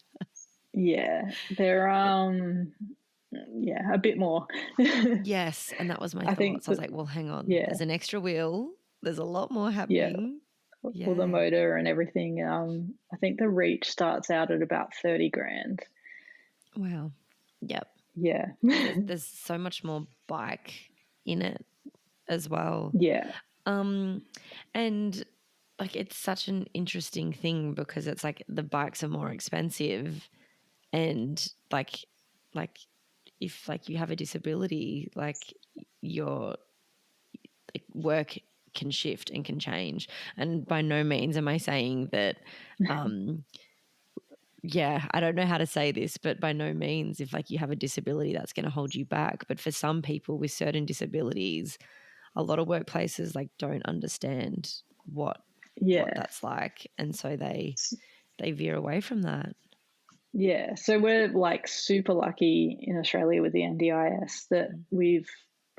yeah, they're yeah, a bit more. Yes. And that was my I think thoughts. I was that, like, well, hang on. yeah, There's an extra wheel. There's a lot more yeah, happening. all the Yeah. motor and everything. I think the reach starts out at about 30 grand. Wow. Yep. Yeah. There's so much more bike in it as well. Yeah. And like it's such an interesting thing because it's like the bikes are more expensive and like if like you have a disability, like your like, work can shift and can change. And by no means am I saying that yeah, I don't know how to say this, but by no means if like you have a disability that's going to hold you back. But for some people with certain disabilities, a lot of workplaces like don't understand what Yeah. that's like, and so they veer away from that. Yeah. So we're like super lucky in Australia with the NDIS that we've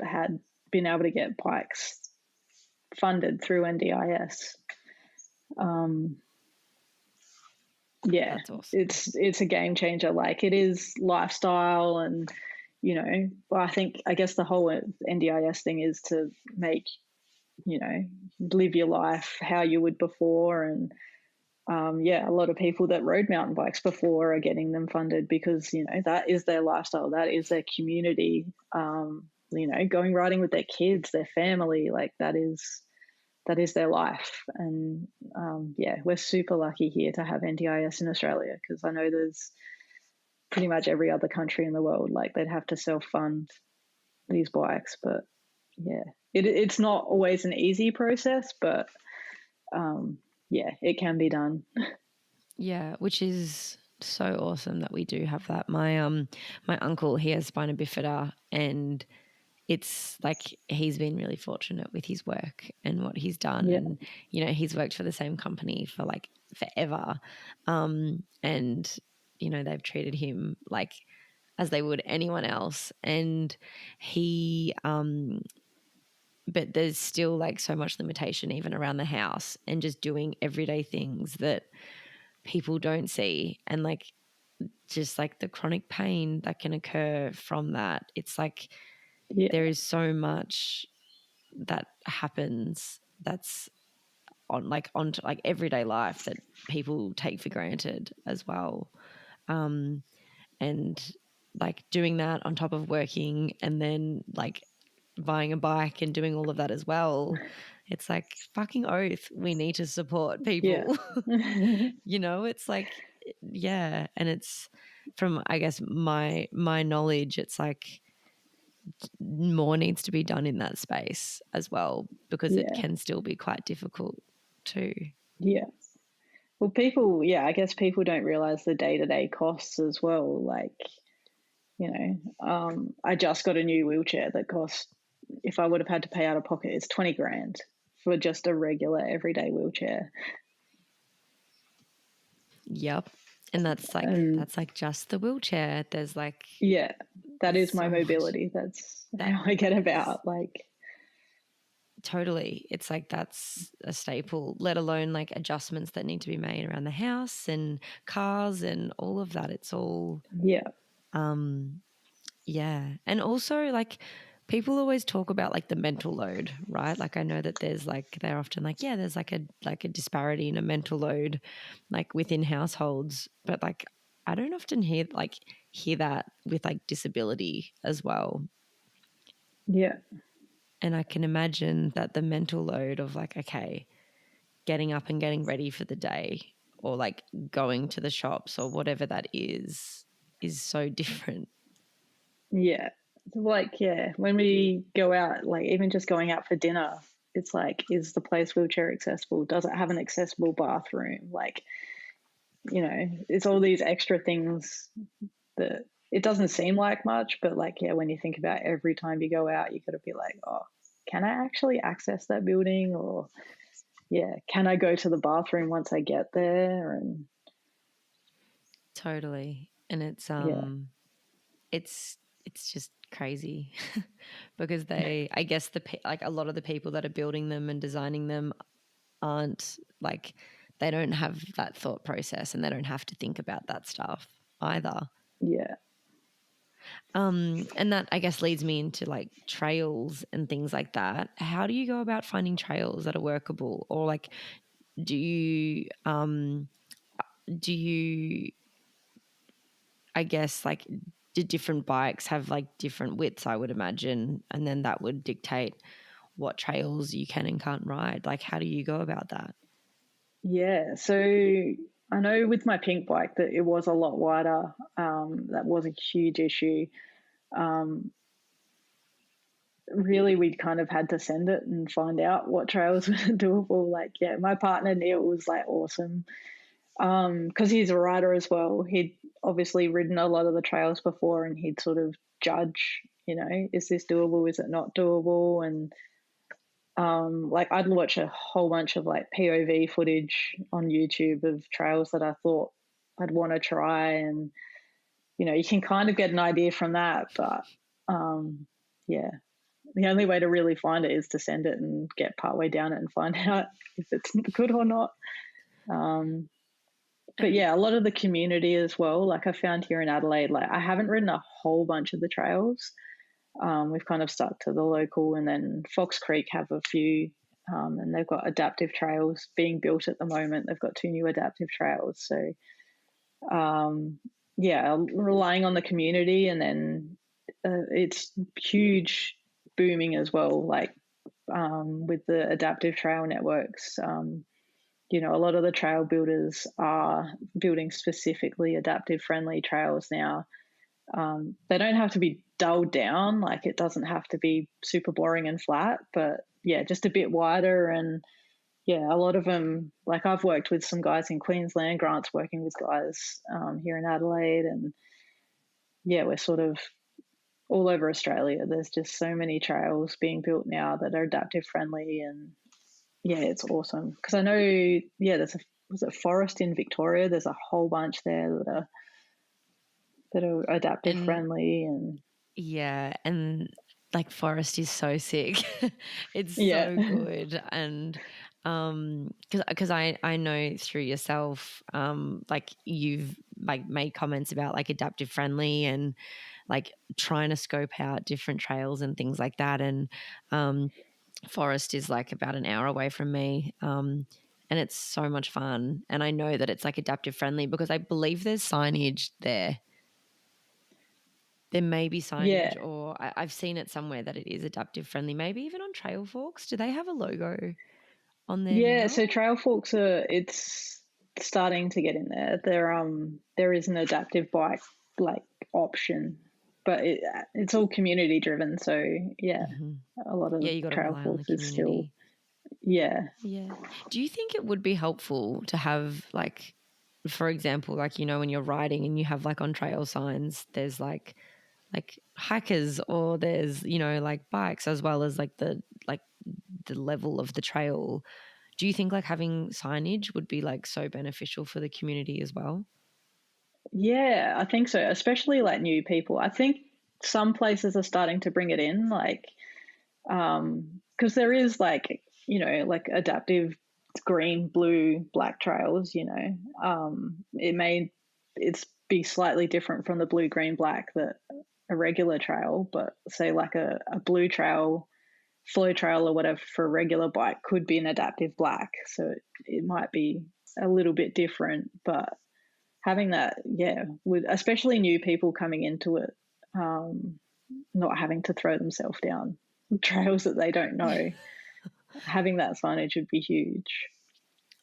had been able to get bikes funded through NDIS. Yeah, That's awesome. it's a game changer. Like it is lifestyle, and I guess the whole NDIS thing is to make live your life how you would before, and yeah, a lot of people that rode mountain bikes before are getting them funded because that is their lifestyle, that is their community. Going riding with their kids, their family, like that is their life. And yeah, we're super lucky here to have NDIS in Australia, because I know there's pretty much every other country in the world, like they'd have to self-fund these bikes. But yeah, it's not always an easy process, but yeah, it can be done. Yeah, which is so awesome that we do have that. My uncle, he has spina bifida, and it's like he's been really fortunate with his work and what he's done. Yeah, And, he's worked for the same company for like forever. And, they've treated him like as they would anyone else. And he, but there's still like so much limitation even around the house and just doing everyday things that people don't see. And like, just like the chronic pain that can occur from that. It's like, yeah, there is so much that happens that's onto like everyday life that people take for granted as well. And like doing that on top of working and then like buying a bike and doing all of that as well. It's like fucking oath. We need to support yeah. people. It's like, yeah. And it's from, I guess, my knowledge, it's like more needs to be done in that space as well, because it Yeah, can still be quite difficult too. yeah. Well, people, yeah, I guess people don't realize the day-to-day costs as well. Like, I just got a new wheelchair that cost, if I would have had to pay out of pocket, it's 20 grand for just a regular everyday wheelchair. Yep. And And that's like just the wheelchair. There's like yeah, that is my so much mobility. That's that how I get that is about. Like, totally. It's like that's a staple, let alone like adjustments that need to be made around the house and cars and all of that. It's all yeah, yeah. And also like people always talk about like the mental load, right? Like I know that there's like they're often like, yeah, there's like a disparity in a mental load like within households, but like I don't often hear that with like disability as well. yeah, And I can imagine that the mental load of like, okay, getting up and getting ready for the day, or like going to the shops or whatever that is so different. Yeah. Like, yeah, when we go out, like even just going out for dinner, it's like, is the place wheelchair accessible? Does it have an accessible bathroom? Like, you know, it's all these extra things that it doesn't seem like much, but like, yeah, when you think about every time you go out, you got to be like, oh, can I actually access that building? Or, yeah, can I go to the bathroom once I get there? And totally. And it's yeah, it's just crazy because I guess like a lot of the people that are building them and designing them aren't like, they don't have that thought process, and they don't have to think about that stuff either. yeah. And that, I guess, leads me into like trails and things like that. How do you go about finding trails that are workable? Or like, do you I guess, like, do different bikes have like different widths, I would imagine, and then that would dictate what trails you can and can't ride? Like, how do you go about that? Yeah, so I know with my pink bike that it was a lot wider. That was a huge issue. Um, Really, we kind of had to send it and find out what trails were doable. Like, yeah, my partner Neil was like awesome because he's a rider as well. He'd obviously ridden a lot of the trails before, and he'd sort of judge, you know, is this doable? Is it not doable? And like I'd watch a whole bunch of like POV footage on YouTube of trails that I thought I'd want to try, and you know, you can kind of get an idea from that, but yeah, the only way to really find it is to send it and get partway down it and find out if it's good or not. But And yeah, a lot of the community as well. Like I found here in Adelaide, like I haven't ridden a whole bunch of the trails. We've kind of stuck to the local, and then Fox Creek have a few, and they've got adaptive trails being built at the moment. They've got 2 new adaptive trails. So yeah, relying on the community, and then it's huge booming as well. Like with the adaptive trail networks, you know, a lot of the trail builders are building specifically adaptive friendly trails now. They don't have to be dulled down, like it doesn't have to be super boring and flat, but yeah, just a bit wider. And yeah, a lot of them, like I've worked with some guys in Queensland, Grant's working with guys here in Adelaide, and yeah, we're sort of all over Australia. There's just so many trails being built now that are adaptive friendly, and yeah, it's awesome. Because I know, yeah, was it Forest in Victoria? There's a whole bunch there that are adaptive and friendly, and yeah, and like Forest is so sick. It's yeah, so good. And because I know through yourself, like you've like made comments about like adaptive friendly and like trying to scope out different trails and things like that. And Forest is like about an hour away from me. And it's so much fun. And I know that it's like adaptive friendly because I believe there's signage there. There may be yeah, signage, or I've seen it somewhere that it is adaptive friendly. Maybe even on Trail Forks. Do they have a logo on there yeah. now? So trail forks are it's starting to get in there. There is an adaptive bike like option, but it's all community driven. So yeah, Mm-hmm. a lot of Yeah, the you got to trail rely on the forks is still community. yeah. Yeah. Do you think it would be helpful to have like, for example, like, you know, when you're riding and you have like on trail signs, there's like hikers, or there's, you know, like bikes, as well as like the level of the trail. Do you think like having signage would be like so beneficial for the community as well? Yeah, I think so, especially like new people. I think some places are starting to bring it in, like, because there is like, you know, like adaptive green, blue, black trails, you know. It's be slightly different from the blue, green, black that a regular trail, but say like a blue trail, flow trail or whatever for a regular bike could be an adaptive black. So it might be a little bit different, but having that, yeah, with especially new people coming into it, not having to throw themselves down trails that they don't know, having that signage would be huge.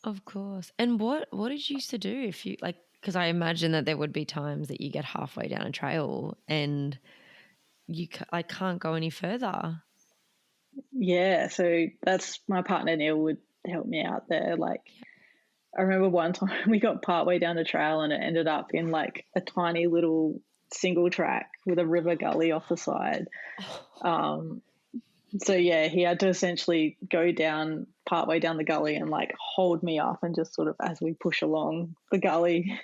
Of course. And what did you used to do if you like? Because I imagine that there would be times that you get halfway down a trail and you can't go any further. Yeah, so that's my partner Neil would help me out there. Like, I remember one time we got partway down the trail and it ended up in like a tiny little single track with a river gully off the side. So yeah, he had to essentially go down partway down the gully and like hold me up and just sort of as we push along the gully.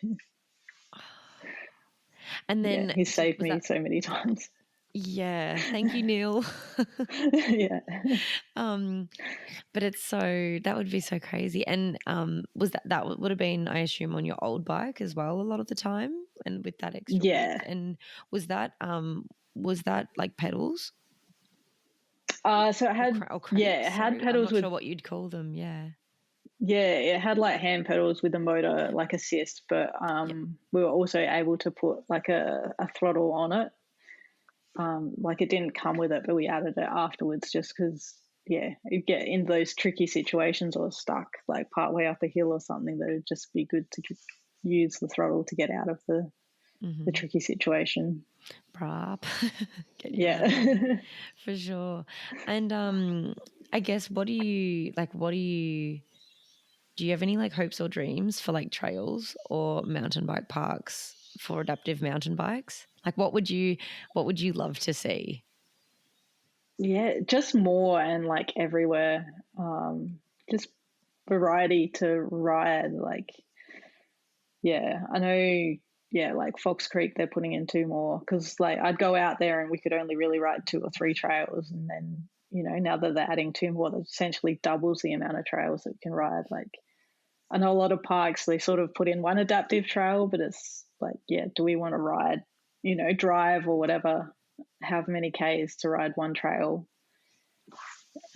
And Yeah, then he saved was me that? so many times. Yeah, thank you, Neil. Yeah. But it's so that would be so crazy. And was that would have been, I assume, on your old bike as well a lot of the time, and with that extra Yeah. width. And was that like pedals? So it had, Or yeah, cranks? it had Sorry, I'm pedals not sure with, what you'd call them. Yeah. yeah, it had like hand pedals with the motor like assist, but Yeah. we were also able to put like a throttle on it. Like it didn't come with it, but we added it afterwards just because, yeah, you get in those tricky situations or stuck like partway up a hill or something, that would just be good to use the throttle to get out of the tricky situation. Prop. Get you out of it. Yeah. For sure. And I guess do you have any like hopes or dreams for like trails or mountain bike parks for adaptive mountain bikes? Like what would you love to see? Yeah, just more and like everywhere. Just variety to ride. Like, yeah, I know. Yeah, like Fox Creek, they're putting in two more because like I'd go out there and we could only really ride two or three trails, and then now that they're adding two more, that essentially doubles the amount of trails that we can ride. Like, I know a lot of parks they sort of put in one adaptive trail, but it's like, yeah, do we want to ride, drive or whatever, however many Ks to ride one trail?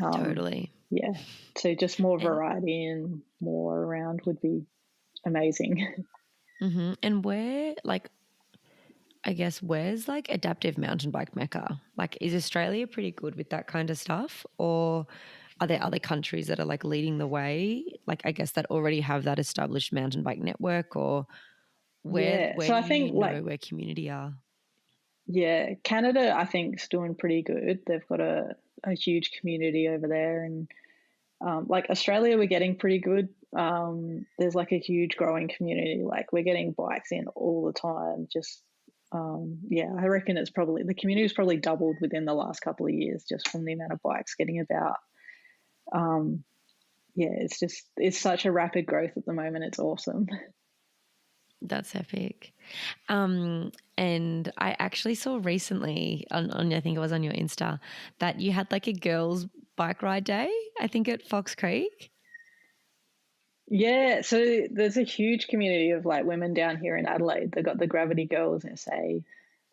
Totally. Yeah, so just more And variety and more around would be amazing. and where like I guess where's like adaptive mountain bike mecca? Like is Australia pretty good with that kind of stuff, or are there other countries that are like leading the way? Like I guess that already have that established mountain bike network, or Yeah, where so do I you think like, know where community are? yeah, Canada I think is doing pretty good. They've got a huge community over there, and like Australia, we're getting pretty good. There's like a huge growing community. Like we're getting bikes in all the time. Just yeah, I reckon it's probably the community's probably doubled within the last couple of years just from the amount of bikes getting about. Um, yeah, it's such a rapid growth at the moment. It's awesome. That's epic. And I actually saw recently on I think it was on your Insta that you had like a girls' bike ride day, I think at Fox Creek. Yeah, so there's a huge community of like women down here in Adelaide. They've got the Gravity Girls SA,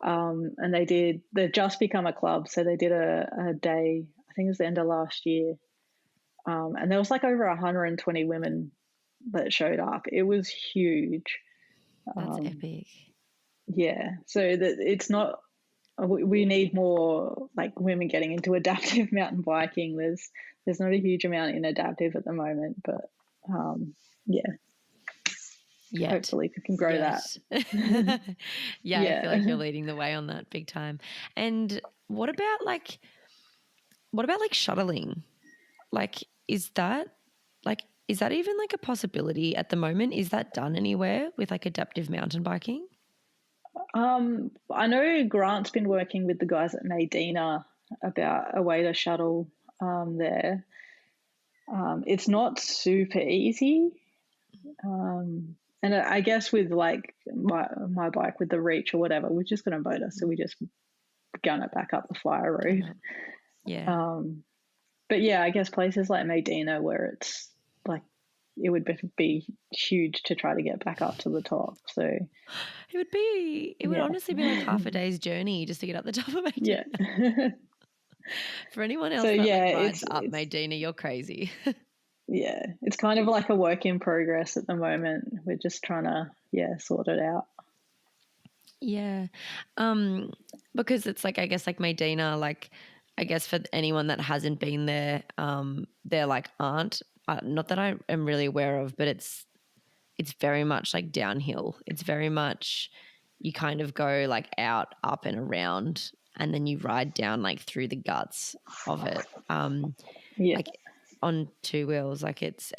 and they've just become a club. So they did a day, I think it was the end of last year, and there was like over 120 women that showed up. It was huge. That's Um, epic. yeah, so that it's not. We need more like women getting into adaptive mountain biking. There's not a huge amount in adaptive at the moment, but yeah, Yet. hopefully we can grow that. Yet. Yeah, I feel Yeah. like you're leading the way on that big time. And what about like shuttling? Like is that even like a possibility at the moment? Is that done anywhere with like adaptive mountain biking? I know Grant's been working with the guys at Medina about a way to shuttle there. It's not super easy. And I guess with like my bike with the reach or whatever, we're just going to motor. So we just gun it back up the fire road. Yeah. But yeah, I guess places like Medina where it's like it would be huge to try to get back up to the top. So It would yeah, honestly be like half a day's journey just to get up the top of yeah. Medina. For anyone So else that yeah, like rides up it's Medina, you're crazy. yeah, it's kind of like a work in progress at the moment. We're just trying to sort it out. Yeah. Because it's like I guess like Medina, like I guess for anyone that hasn't been there, there like aren't not that I am really aware of, but it's very much like downhill. It's very much you kind of go like out, up and around, and then you ride down like through the guts of it. Like on two wheels, like it's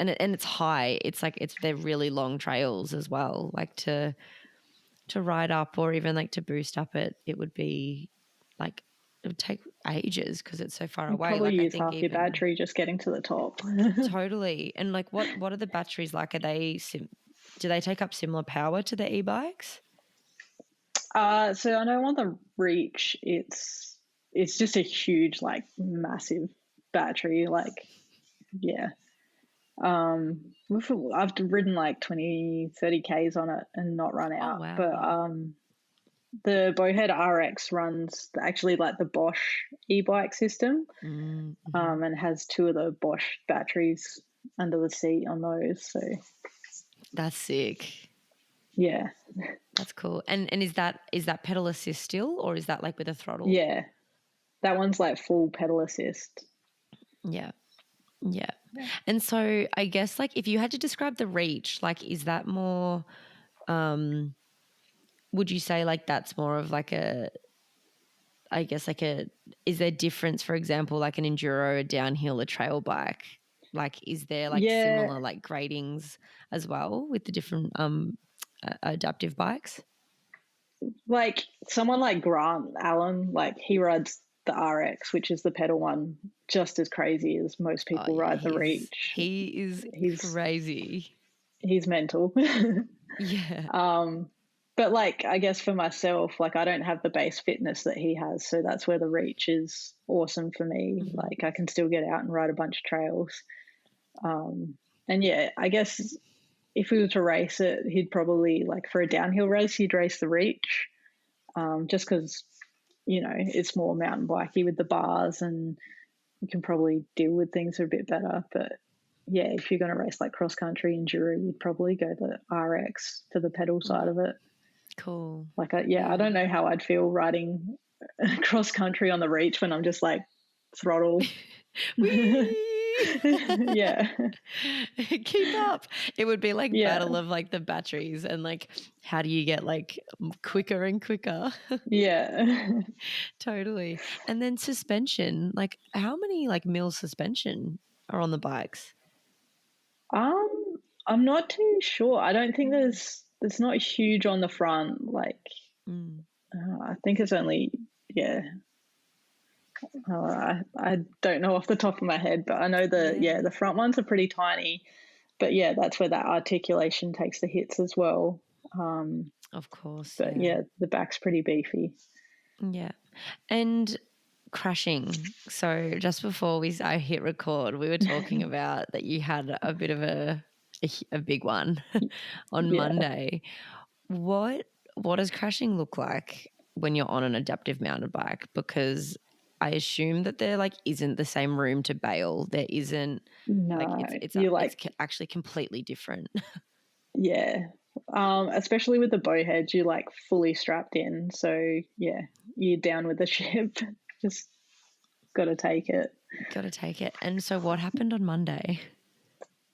high. It's like they're really long trails as well. Like to ride up or even like to boost up it, it would be like it would take ages because it's so far You away. probably Like I use think half your even battery just getting to the top. totally. And like what are the batteries like? Are they do they take up similar power to the e-bikes? So I know on the Reach, it's just a huge, like massive battery. Like, yeah. I've ridden like 20, 30 Ks on it and not run out. wow. But the Bowhead RX runs actually like the Bosch e-bike system, and has two of the Bosch batteries under the seat on those. So that's sick. yeah, That's cool. And is that pedal assist still, or is that like with a throttle? yeah, that one's like full pedal assist. Yeah. And so I guess like if you had to describe the Reach, like is that more would you say like that's more of like is there difference, for example, like an enduro, a downhill, a trail bike? Like is there like similar like gradings as well with the different adaptive bikes? Like someone like Grant Allen, like he rides the RX, which is the pedal one, just as crazy as most people ride the Reach. He is crazy. He's mental. Yeah. But like I guess for myself, like I don't have the base fitness that he has, so that's where the Reach is awesome for me. Like I can still get out and ride a bunch of trails. And yeah, I guess if we were to race it, he'd probably like for a downhill race, he'd race the Reach, just because it's more mountain bikey with the bars, and you can probably deal with things a bit better. But yeah, if you're going to race like cross country enduro, you'd probably go the RX for the pedal side of it. Cool. Like, I don't know how I'd feel riding cross country on the Reach when I'm just like throttle. Yeah. Keep up. It would be like battle of like the batteries and like how do you get like quicker and quicker? Yeah. Totally. And then suspension, like how many like mil suspension are on the bikes? I'm not too sure. I don't think there's not huge on the front. Like, I think it's only I don't know off the top of my head, but I know the front ones are pretty tiny. But yeah, that's where that articulation takes the hits as well. Of course. But the back's pretty beefy. Yeah. And crashing. So just before I hit record, we were talking about that you had a bit of a big one on Monday. What does crashing look like when you're on an adaptive mountain bike? Because I assume that there like isn't the same room to bail. There isn't. No, like it's actually completely different. Yeah. Especially with the bowhead, you're like fully strapped in. So yeah, you're down with the ship. Just got to take it. And so what happened on Monday?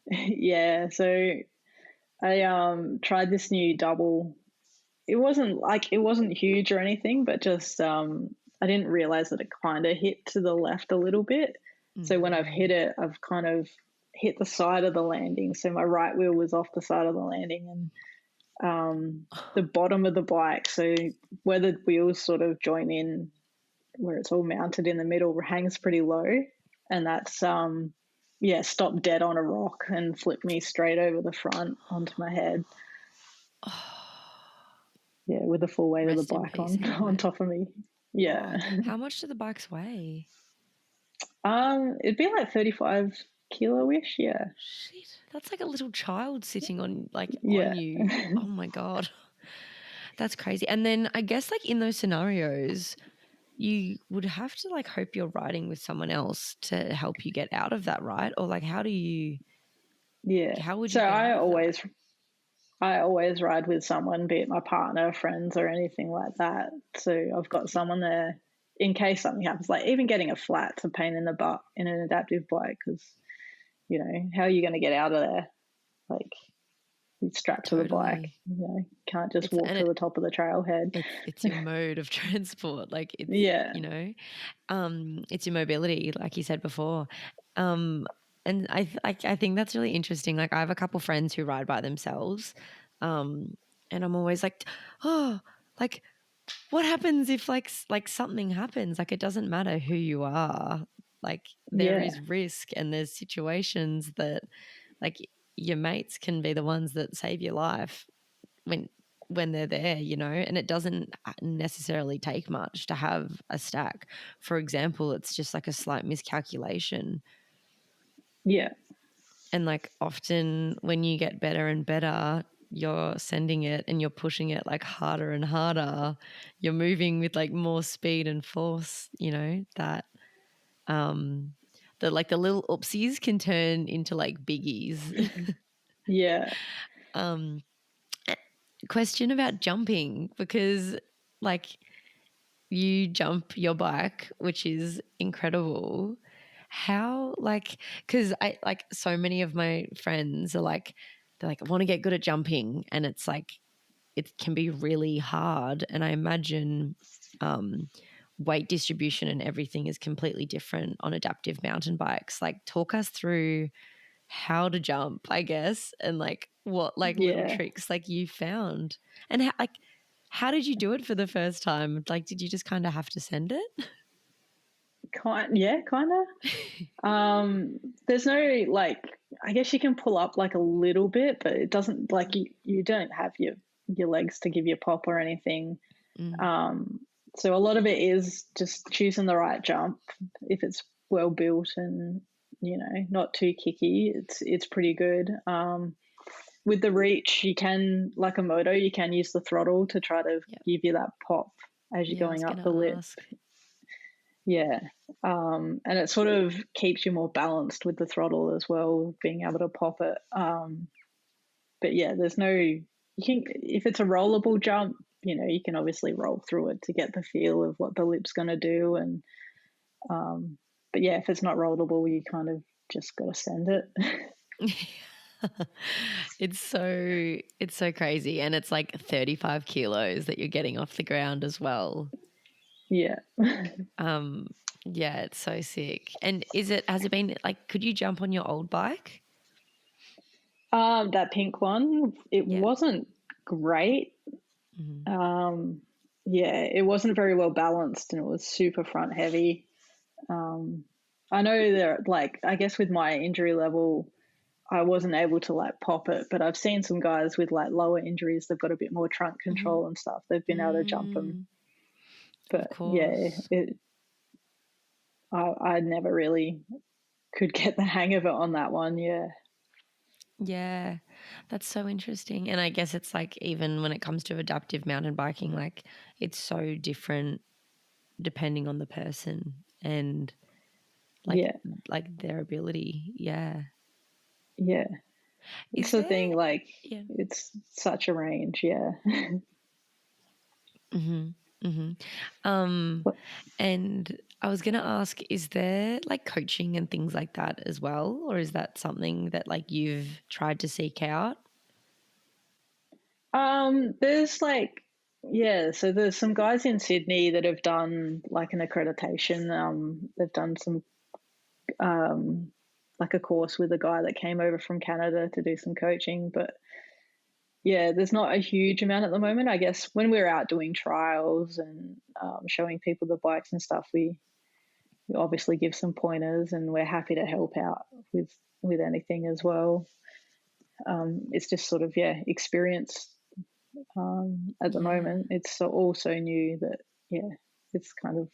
Yeah. So I tried this new double. It wasn't huge or anything, but just I didn't realize that it kind of hit to the left a little bit. So when I've hit it, I've kind of hit the side of the landing. So my right wheel was off the side of the landing, and the bottom of the bike, so where the wheels sort of join in, where it's all mounted in the middle, hangs pretty low, and that's stopped dead on a rock and flipped me straight over the front onto my head. Yeah, with the full weight of the bike on top of me. Yeah. How much do the bikes weigh? It'd be like 35 kilo-ish. Yeah. Shit, that's like a little child sitting on on you. Oh my God, that's crazy. And then I guess like in those scenarios, you would have to like hope you're riding with someone else to help you get out of that, right? Or like how do you? Yeah. How would you? So I always ride with someone, be it my partner, friends, or anything like that. So I've got someone there in case something happens. Like even getting a flat's a pain in the butt in an adaptive bike because how are you going to get out of there? Like, you're strapped to the bike, Totally. can't just walk to the top of the trailhead. It's your mode of transport. Like it's, Yeah. it's your mobility, like you said before. And I think that's really interesting. Like I have a couple friends who ride by themselves, and I'm always like, oh, like what happens if like something happens? Like it doesn't matter who you are. Like there Yeah. is risk, and there's situations that like your mates can be the ones that save your life when they're there, and it doesn't necessarily take much to have a stack. For example, it's just like a slight miscalculation. Yeah. And like often when you get better and better, you're sending it and you're pushing it like harder and harder. You're moving with like more speed and force, that like the little oopsies can turn into like biggies. Yeah. Question about jumping, because like you jump your bike, which is incredible. How, like, because I like so many of my friends are like, they're like, I want to get good at jumping. And it's like, it can be really hard. And I imagine weight distribution and everything is completely different on adaptive mountain bikes. Like, talk us through how to jump, I guess, and like what like little Yeah. tricks like you found, and how did you do it for the first time? Like, did you just kind of have to send it? Kind of. There's no, like, I guess you can pull up like a little bit, but it doesn't, like, you don't have your legs to give you pop or anything. So a lot of it is just choosing the right jump. If it's well built and not too kicky, it's pretty good. With the reach, you can, like a moto, you can use the throttle to try to give you that pop as you're going up the lip. Yeah. And it sort of keeps you more balanced with the throttle as well, being able to pop it. But yeah, if it's a rollable jump, you can obviously roll through it to get the feel of what the lip's going to do. And, but yeah, if it's not rollable, you kind of just got to send it. It's so crazy. And it's like 35 kilos that you're getting off the ground as well. Yeah. Yeah, it's so sick. And has it been like, could you jump on your old bike? That pink one, it wasn't great. Yeah, it wasn't very well balanced, and it was super front heavy. I know that, like, I guess with my injury level, I wasn't able to like pop it, but I've seen some guys with like lower injuries, they've got a bit more trunk control and stuff. They've been able to jump them. But yeah, I never really could get the hang of it on that one. Yeah. Yeah, that's so interesting. And I guess it's like, even when it comes to adaptive mountain biking, like it's so different depending on the person and like their ability. Yeah. Yeah. It's the thing, like, Yeah. it's such a range. Yeah. And I was going to ask, is there like coaching and things like that as well? Or is that something that like you've tried to seek out? There's like, so there's some guys in Sydney that have done like an accreditation. They've done some, like a course with a guy that came over from Canada to do some coaching, but yeah, there's not a huge amount at the moment. I guess when we're out doing trials and showing people the bikes and stuff, we obviously give some pointers, and we're happy to help out with anything as well. It's just sort of experience. At the moment, it's all so new that it's kind of,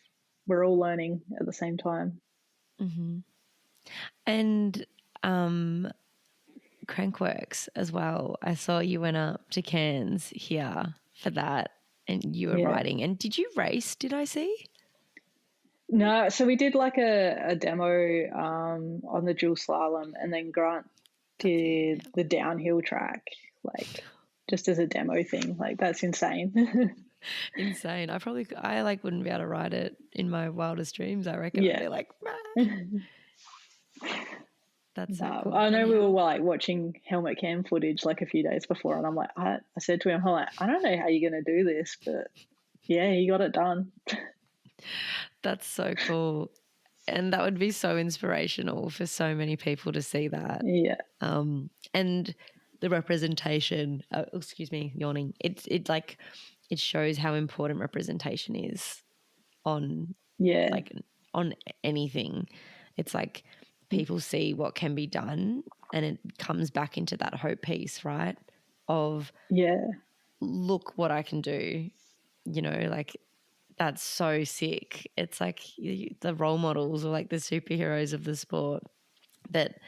we're all learning at the same time. And Crankworks as well. I saw you went up to Cairns here for that, and you were riding. And did you race? Did I see? No, so we did like a demo on the dual slalom, and then Grant did the downhill track, like just as a demo thing. Like, that's insane. Insane. I like wouldn't be able to ride it in my wildest dreams. I reckon I'd be like, That's so No, cool. I And know we were how, like watching helmet cam footage like a few days before, and I'm like, I said to him, I'm like, I don't know how you're going to do this, but yeah, he got it done. that's so cool. And that would be so inspirational for so many people to see that. Yeah, And the representation, excuse me, yawning. It like, it shows how important representation is on yeah, like on anything. It's like people see what can be done, and it comes back into that hope piece, right? Of yeah, look what I can do, like that's so sick. It's like the role models or like the superheroes of the sport that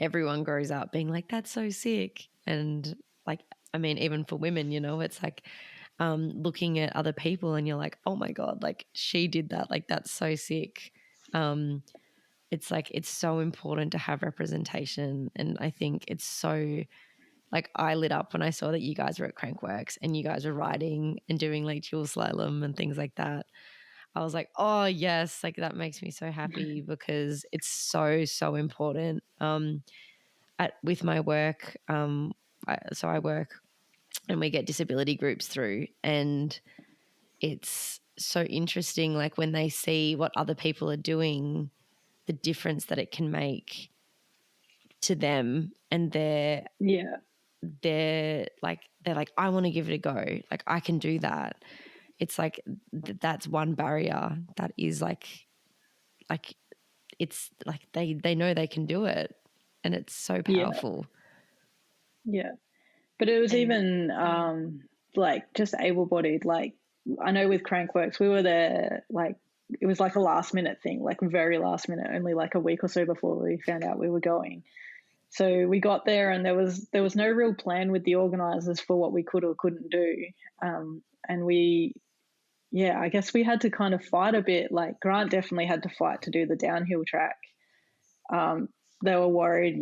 everyone grows up being like, that's so sick. And like, I mean, even for women, it's like looking at other people and you're like, oh my God, like she did that. Like, that's so sick. It's like, it's so important to have representation. And I think it's so, like, I lit up when I saw that you guys were at Crankworks and you guys were riding and doing like dual slalom and things like that. I was like, oh yes, like that makes me so happy because it's so, so important. With my work, I work and we get disability groups through, and it's so interesting, like when they see what other people are doing, the difference that it can make to them, and yeah, they're like, I want to give it a go, like I can do that. It's like that's one barrier that is like it's like they know they can do it, and it's so yeah, powerful. yeah. But it was And even yeah, like just able-bodied. Like I know with Crankworks, we were there like it was like a last minute thing, like very last minute, only like a week or so before we found out we were going. So we got there, and there was no real plan with the organisers for what we could or couldn't do, and yeah, I guess we had to kind of fight a bit. Like Grant definitely had to fight to do the downhill track. Um, they were worried,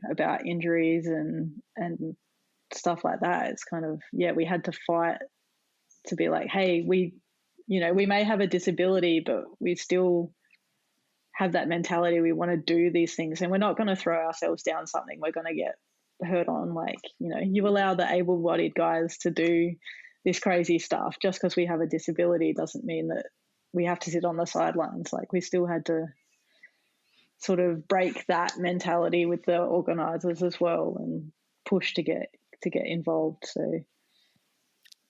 about injuries and stuff like that. It's kind of, yeah, we had to fight to be like, hey, we may have a disability, but we still have that mentality. We want to do these things, and we're not going to throw ourselves down something we're going to get hurt on. Like, you allow the able-bodied guys to do this crazy stuff. Just because we have a disability doesn't mean that we have to sit on the sidelines. Like, we still had to sort of break that mentality with the organisers as well and push to get involved. So yeah,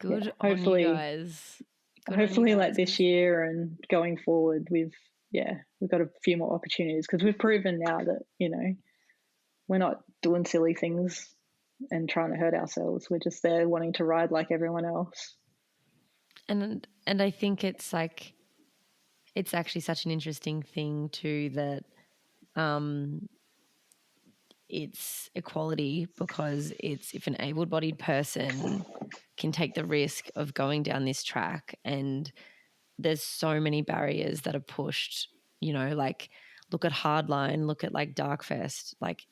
good on you hopefully guys. Good on you hopefully like guys. this 'Cause year and going forward we've got a few more opportunities because we've proven now that we're not doing silly things and trying to hurt ourselves. We're just there wanting to ride like everyone else. and I think it's like, it's actually such an interesting thing too that um it's equality, because it's, if an able-bodied person can take the risk of going down this track, and there's so many barriers that are pushed, like look at Hardline, look at like Darkfest, like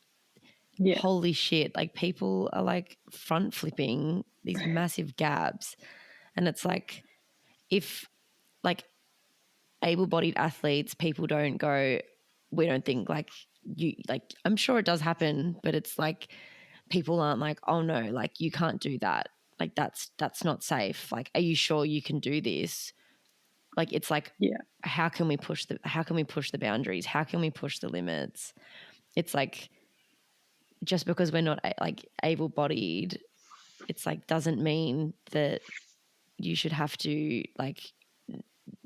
Yeah, holy shit, like people are like front flipping these massive gaps. And it's like, if like able-bodied athletes, people don't go, we don't think like you, like I'm sure it does happen, but it's like people aren't like, oh no, like you can't do that, like that's not safe, like are you sure you can do this? Like it's like, yeah, how can we push the boundaries, how can we push the limits? It's like, just because we're not like able-bodied, it's like doesn't mean that you should have to like,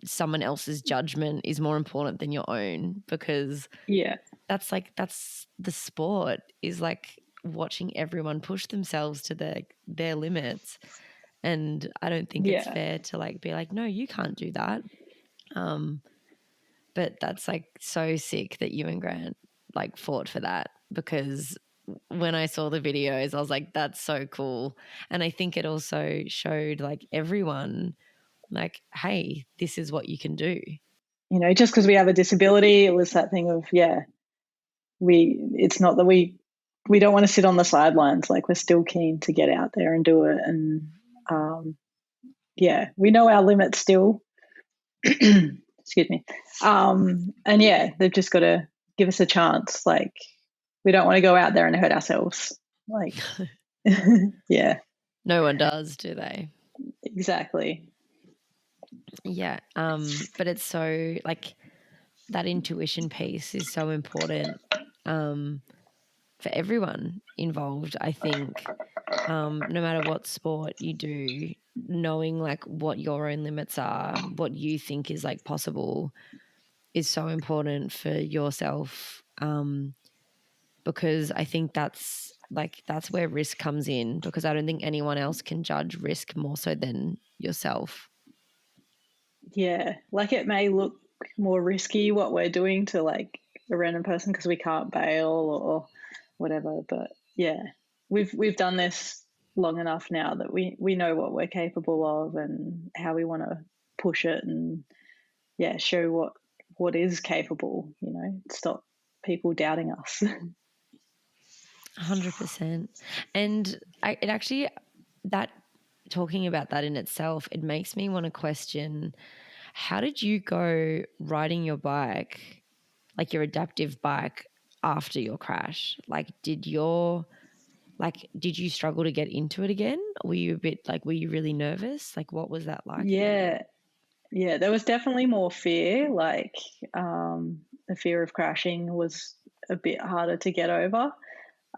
someone else's judgment is more important than your own, because yeah, that's the sport, is like watching everyone push themselves to their limits. And I don't think it's yeah. fair to like be like, no, you can't do that. But that's like so sick that you and Grant like fought for that, because when I saw the videos, I was like, that's so cool. And I think it also showed like everyone, like, hey, this is what you can do. Just because we have a disability, it was that thing of, yeah, it's not that we don't want to sit on the sidelines. Like, we're still keen to get out there and do it. And yeah, we know our limits still. Excuse me. And yeah, they've just got to give us a chance. Like, we don't want to go out there and hurt ourselves. Like, yeah, No one does, do they? exactly. Yeah. But it's so like that intuition piece is so important for everyone involved, I think. No matter what sport you do, knowing like what your own limits are, what you think is like possible is so important for yourself. Because I think that's where risk comes in, because I don't think anyone else can judge risk more so than yourself. Yeah, like it may look more risky what we're doing to like a random person because we can't bail or whatever, but yeah, we've done this long enough now that we know what we're capable of and how we want to push it, and yeah, show what is capable, you know, stop people doubting us. 100%. And it actually, that talking about that in itself, it makes me want to question, how did you go riding your bike, like your adaptive bike, after your crash? Like, did you struggle to get into it again? Were you a bit like, were you really nervous? Like, what was that like again? Yeah, there was definitely more fear. Like, the fear of crashing was a bit harder to get over.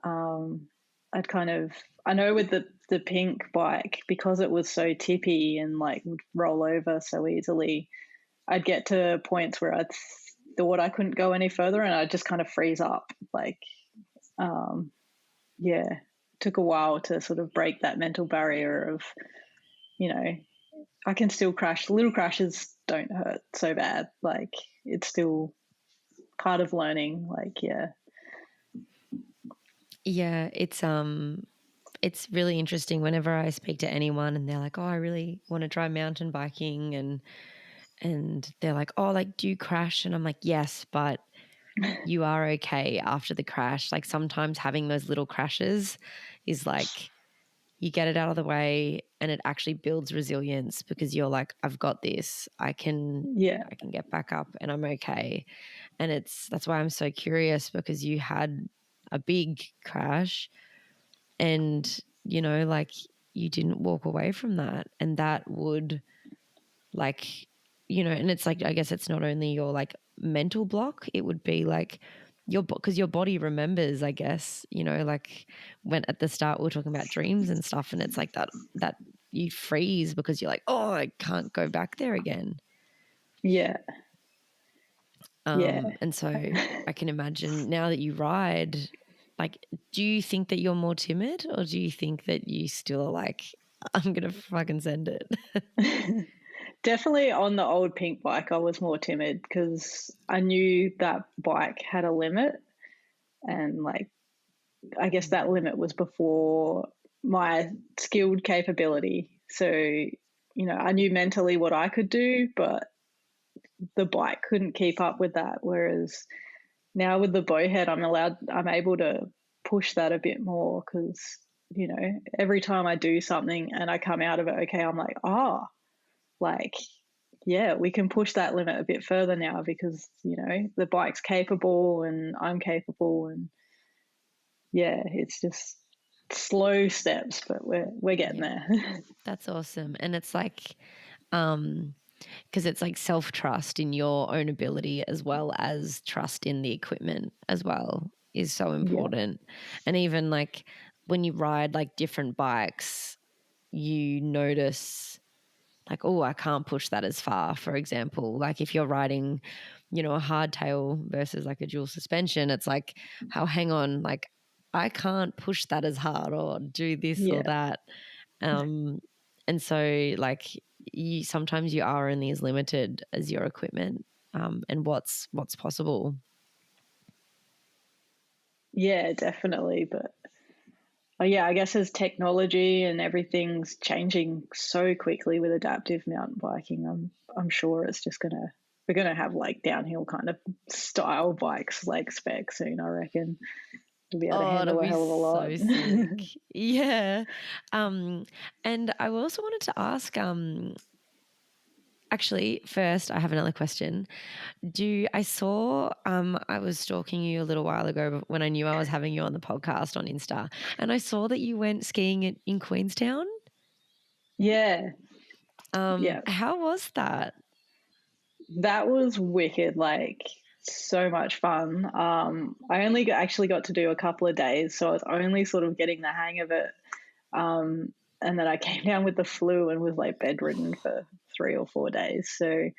um, I know with the pink bike, because it was so tippy and like would roll over so easily, I'd get to points where I thought I couldn't go any further and I'd just kind of freeze up. Like, um, yeah, took a while to sort of break that mental barrier of, you know, I can still crash. Little crashes don't hurt so bad. Like, it's still part of learning. Like, yeah. Yeah, it's really interesting whenever I speak to anyone and they're like, "Oh, I really want to try mountain biking," and they're like, "Oh, like do you crash?" And I'm like, "Yes, but you are okay after the crash." Like sometimes having those little crashes is like you get it out of the way and it actually builds resilience, because you're like, "I've got this. Yeah. I can get back up and I'm okay." And that's why I'm so curious, because you had a big crash and like you didn't walk away from that, and that would like and it's like, I guess it's not only your like mental block, it would be like because your body remembers, I guess, like when at the start we were talking about dreams and stuff, and it's like that you freeze because you're like, oh, I can't go back there again. Yeah. Yeah. And so I can imagine now that you ride, like, do you think that you're more timid, or do you think that you still are like, I'm going to fucking send it? Definitely on the old pink bike, I was more timid because I knew that bike had a limit. And like, I guess that limit was before my skilled capability. So, I knew mentally what I could do, but the bike couldn't keep up with that. Whereas now with the bowhead, I'm able to push that a bit more because, every time I do something and I come out of it okay, I'm like, like, yeah, we can push that limit a bit further now because, the bike's capable and I'm capable. And yeah, it's just slow steps, but we're getting Yeah, there. that's awesome. And it's like, because it's like self-trust in your own ability as well as trust in the equipment as well is so Yeah. important. And even like when you ride like different bikes, you notice like, oh, I can't push that as far, for example. Like if you're riding, a hardtail versus like a dual suspension, it's like, how, hang on, like I can't push that as hard or do this or Yeah. that. And so like sometimes you are only as limited as your equipment, and what's possible. Yeah, definitely. But yeah, I guess as technology and everything's changing so quickly with adaptive mountain biking, I'm sure it's just we're gonna have like downhill kind of style bikes like spec soon, I reckon. We'll be able to Oh, it'll handle a be hell of a lot. so sick. Yeah. And I also wanted to ask, actually, first, I have another question. I saw, I was stalking you a little while ago when I knew I was having you on the podcast on Insta, and I saw that you went skiing in Queenstown. Yeah. Yeah. How was that? That was wicked, like so much fun. I only actually got to do a couple of days, so I was only sort of getting the hang of it. And then I came down with the flu and was like bedridden for 3 or 4 days. So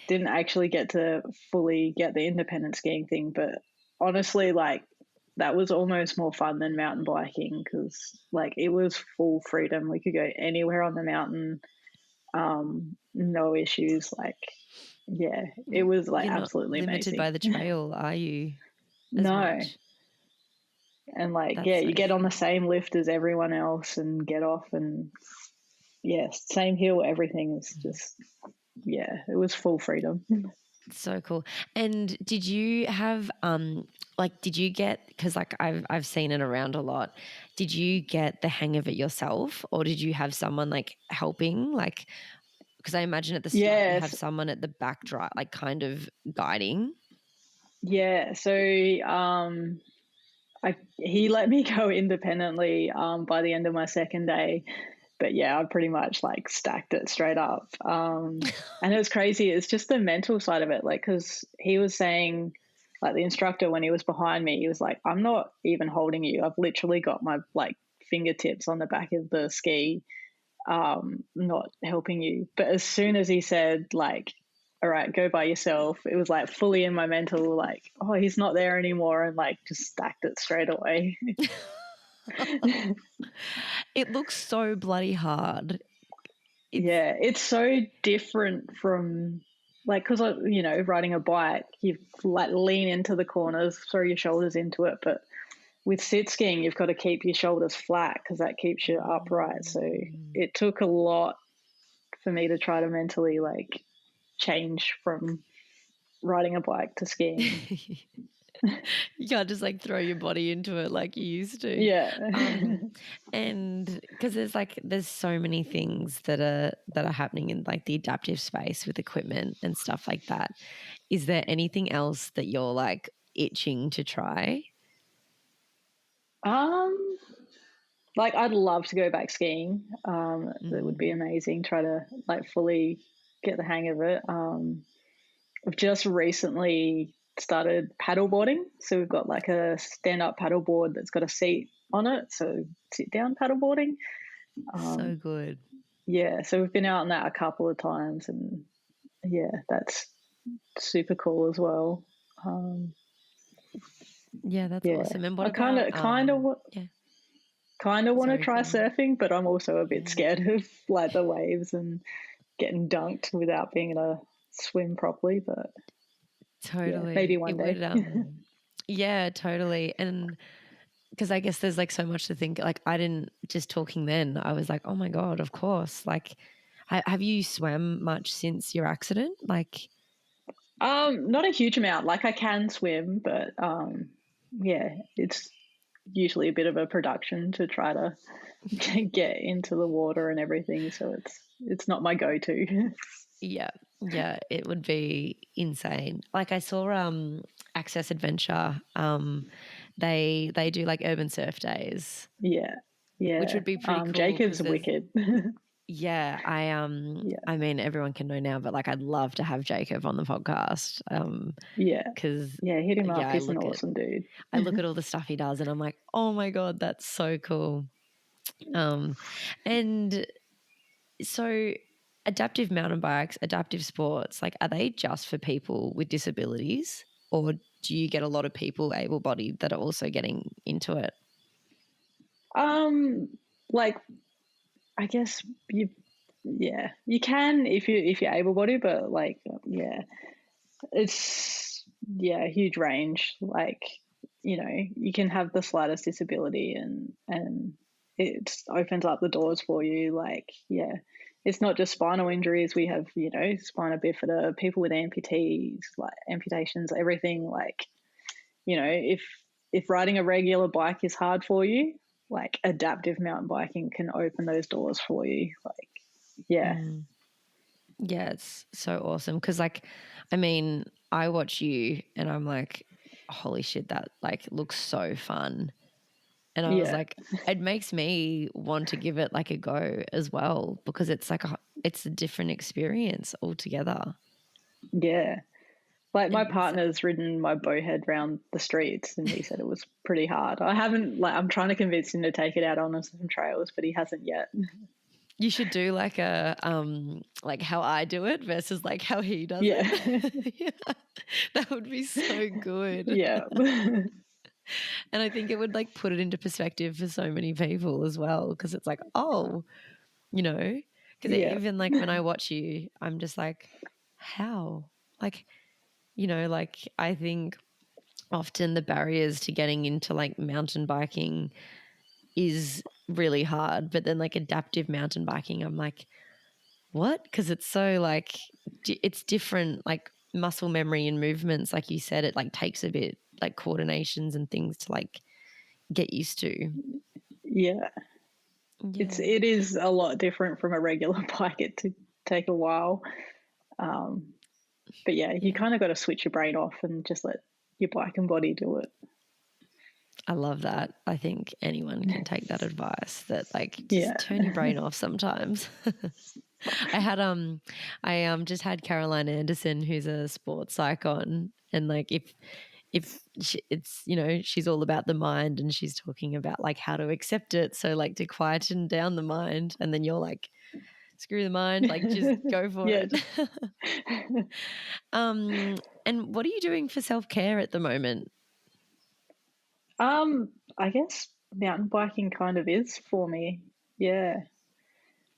didn't actually get to fully get the independent skiing thing. But honestly, like that was almost more fun than mountain biking because like it was full freedom. We could go anywhere on the mountain, no issues. Like, yeah, it was like You're not absolutely limited amazing. by the trail, are you? As No. much? And like, That's yeah, so you get on cool. the same lift as everyone else and get off and yes, same hill, everything is just, yeah, it was full freedom. So cool. And did you have like did you get, because like I've seen it around a lot, did you get the hang of it yourself, or did you have someone like helping, like, because I imagine at the start you have Yes. someone at the back drive like kind of guiding. Yeah. So he let me go independently by the end of my second day. But yeah, I pretty much like stacked it straight up. And it was crazy. It's just the mental side of it. Like, because he was saying, like, the instructor, when he was behind me, he was like, I'm not even holding you. I've literally got my like fingertips on the back of the ski, not helping you. But as soon as he said, like, all right, go by yourself, it was like fully in my mental, like, oh, he's not there anymore. And like just stacked it straight away. It looks so bloody hard. Yeah, it's so different from like because riding a bike, you like lean into the corners, throw your shoulders into it, but with sit skiing, you've got to keep your shoulders flat because that keeps you upright. So it took a lot for me to try to mentally like change from riding a bike to skiing. You can't just like throw your body into it like you used to. Yeah. And because there's so many things that are happening in like the adaptive space with equipment and stuff like that. Is there anything else that you're like itching to try? Like I'd love to go back skiing. That would be amazing. Try to like fully get the hang of it. I've just recently started paddleboarding. So we've got like a stand-up paddleboard that's got a seat on it. So sit-down paddleboarding. So good. Yeah, so we've been out on that a couple of times, and yeah, that's super cool as well. Yeah, that's Yeah, awesome. And what I about yeah. kind of want to Sorry, try go on. surfing, but I'm also a bit Yeah. scared of like the waves and getting dunked without being able to swim properly. But yeah, Totally. maybe It one day. would yeah, totally. And because I guess there's like so much to think. Like I didn't, just talking then, I was like, oh my God, of course. Like, have you swam much since your accident? Like, Not a huge amount. Like I can swim, but yeah, it's usually a bit of a production to try to get into the water and everything. So it's not my go-to. yeah, yeah, it would be insane. Like I saw Access Adventure, they do like urban surf days, Yeah, which yeah. would be pretty cool because Jacob's there's wicked. yeah, Yeah, I mean everyone can know now, but like I'd love to have Jacob on the podcast. yeah, Because yeah. Hit him yeah, up. He's an awesome dude. I look at all the stuff he does and I'm like, oh my God, that's so cool. And so adaptive mountain bikes, adaptive sports, like are they just for people with disabilities, or do you get a lot of people able-bodied that are also getting into it? Like I guess you can if you're able-bodied, but like yeah, it's a huge range. Like you can have the slightest disability and it opens up the doors for you. Like yeah, it's not just spinal injuries. We have spina bifida, people with amputees, like amputations, everything. Like if riding a regular bike is hard for you, like adaptive mountain biking can open those doors for you. Like yeah. Yeah, it's so awesome because, like, I mean, I watch you and I'm like, holy shit, that like looks so fun. And I was Yeah, like, it makes me want to give it like a go as well because it's a different experience altogether. yeah. Like my And partner's ridden my bowhead round the streets and he said it was pretty hard. I haven't, like, I'm trying to convince him to take it out on some trails, but he hasn't yet. you should do like like how I do it versus like how he does Yeah. it. Yeah, that would be so good. Yeah. And I think it would like put it into perspective for so many people as well because it's like, oh, you know, because Yeah. even like when I watch you, I'm just like, how? Like, like I think often the barriers to getting into like mountain biking is really hard, but then like adaptive mountain biking, I'm like, what? Because it's so like, it's different, like muscle memory and movements. Like you said, it like takes a bit like coordinations and things to like get used to. Yeah. Yeah. It is a lot different from a regular bike. It to take a while. But yeah, you Yeah. kind of got to switch your brain off and just let your bike and body do it. I love that. I think anyone can take that advice that like just Yeah. turn your brain off sometimes. I just had Caroline Anderson, who's a sports psych on, and like it's she's all about the mind and she's talking about like how to accept it, so like to quieten down the mind, and then you're like, screw the mind, like just go for Yeah. it. And what are you doing for self-care at the moment? I guess mountain biking kind of is for me. Yeah.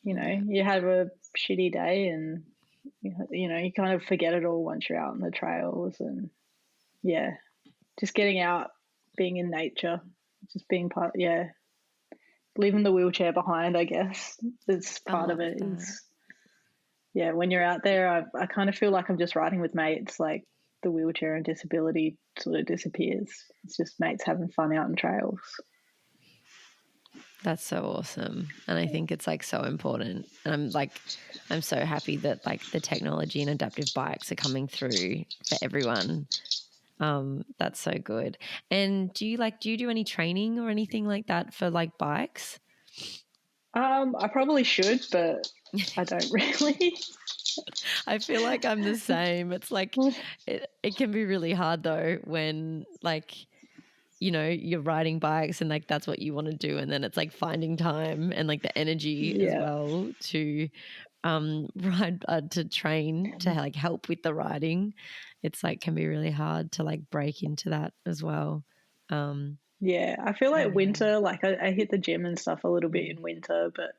Yeah. You have a shitty day and you kind of forget it all once you're out on the trails and yeah, just getting out, being in nature, just being part, yeah, leaving the wheelchair behind, I guess. It's I part of love it that. is, yeah, when you're out there, I kind of feel like I'm just riding with mates, like the wheelchair and disability sort of disappears. It's just mates having fun out on trails. That's so awesome. And I think it's like so important. And I'm so happy that like the technology and adaptive bikes are coming through for everyone. That's so good. And do you do any training or anything like that for like bikes? I probably should, but I don't really. I feel like I'm the same. It's like it can be really hard though when like you're riding bikes and like that's what you want to do, and then it's like finding time and like the energy as Yeah. well to ride to train to like help with the riding. It's like can be really hard to like break into that as well. Yeah, I feel like Anyway. winter, like I hit the gym and stuff a little bit in winter, but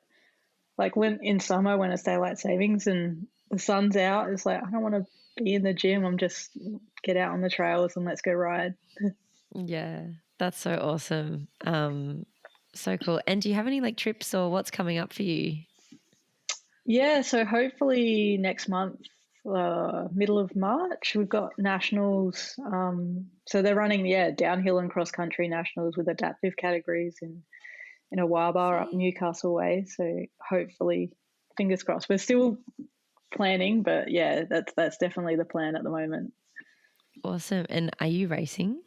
like when in summer when it's daylight savings and the sun's out, it's like I don't want to be in the gym. I'm just get out on the trails and let's go ride. Yeah, that's so awesome. So cool. And do you have any like trips or what's coming up for you? Yeah, so hopefully next month, middle of March, we've got nationals. So they're running, yeah, downhill and cross country nationals with adaptive categories in a bar up See? Newcastle way. So hopefully, fingers crossed. We're still planning, but yeah, that's definitely the plan at the moment. Awesome. And are you racing?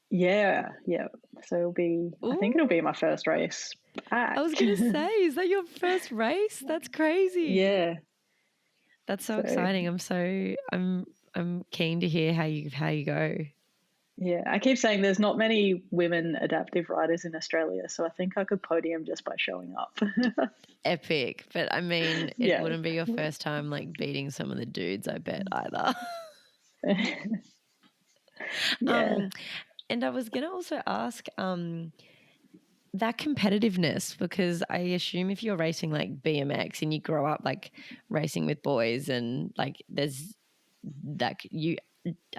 Yeah, yeah. So I think it'll Ooh, be my first race I back. was gonna say, is that your first race? That's crazy. Yeah. That's so So exciting. I'm keen to hear how you go. yeah, I keep saying there's not many women adaptive riders in Australia, so I think I could podium just by showing up. Epic. But I mean, it Yeah. wouldn't be your first time like beating some of the dudes, I bet either. Yeah. um, and I was gonna also ask, that competitiveness, because I assume if you're racing like BMX and you grow up like racing with boys and like there's that you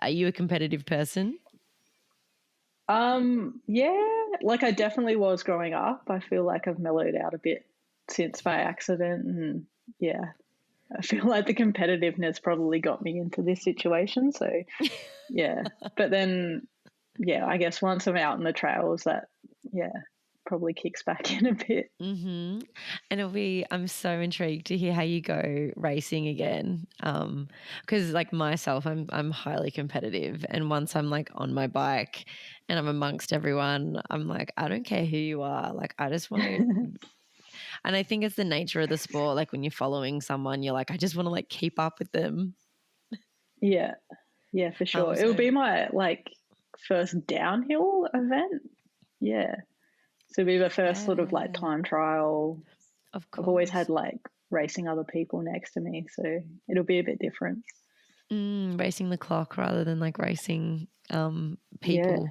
are you a competitive person? Yeah, like I definitely was growing up. I feel like I've mellowed out a bit since my accident and yeah, I feel like the competitiveness probably got me into this situation. So yeah. But then yeah, I guess once I'm out on the trails that yeah, probably kicks back in a bit. Mm-hmm. And I'm so intrigued to hear how you go racing again. Because like myself, I'm highly competitive, and once I'm like on my bike and I'm amongst everyone, I'm like, I don't care who you are. Like, I just want to. And I think it's the nature of the sport. Like when you're following someone, you're like, I just want to like keep up with them. Yeah, for sure. It'll be my like first downhill event. Yeah. So it'll be the first sort of like time trial. Of course. I've always had like racing other people next to me, so it'll be a bit different. Racing the clock rather than like racing people. Yeah.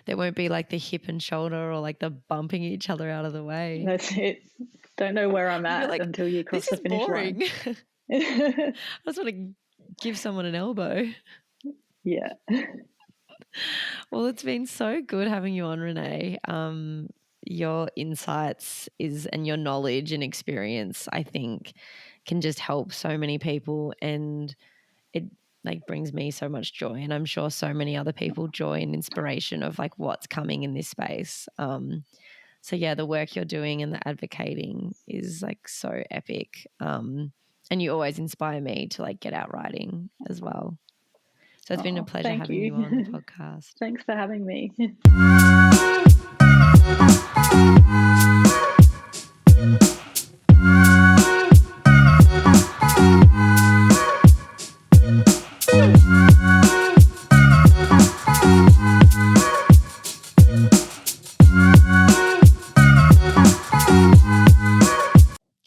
There won't be like the hip and shoulder or like the bumping each other out of the way. That's it. Don't know where I'm at like, until you cross the finish line. I just want to give someone an elbow. Yeah. Well, it's been so good having you on, Renee. Your insights and your knowledge and experience, I think, can just help so many people, and it like brings me so much joy, and I'm sure so many other people joy and inspiration of like what's coming in this space. So yeah, the work you're doing and the advocating is like so epic. And you always inspire me to like get out riding as well. So it's been a pleasure having you on the podcast. Thanks for having me.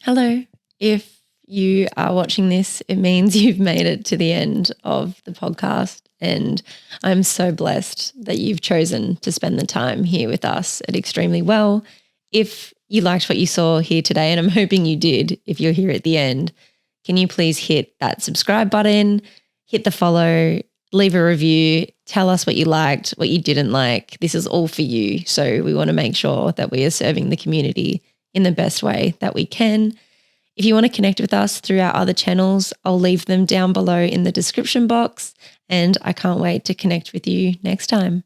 Hello. If you are watching this, it means you've made it to the end of the podcast, and I'm so blessed that you've chosen to spend the time here with us at Extremely Well. If you liked what you saw here today, and I'm hoping you did if you're here at the end, can you please hit that subscribe button, hit the follow, leave a review, tell us what you liked, what you didn't like. This is all for you. So we want to make sure that we are serving the community in the best way that we can. If you want to connect with us through our other channels, I'll leave them down below in the description box, and I can't wait to connect with you next time.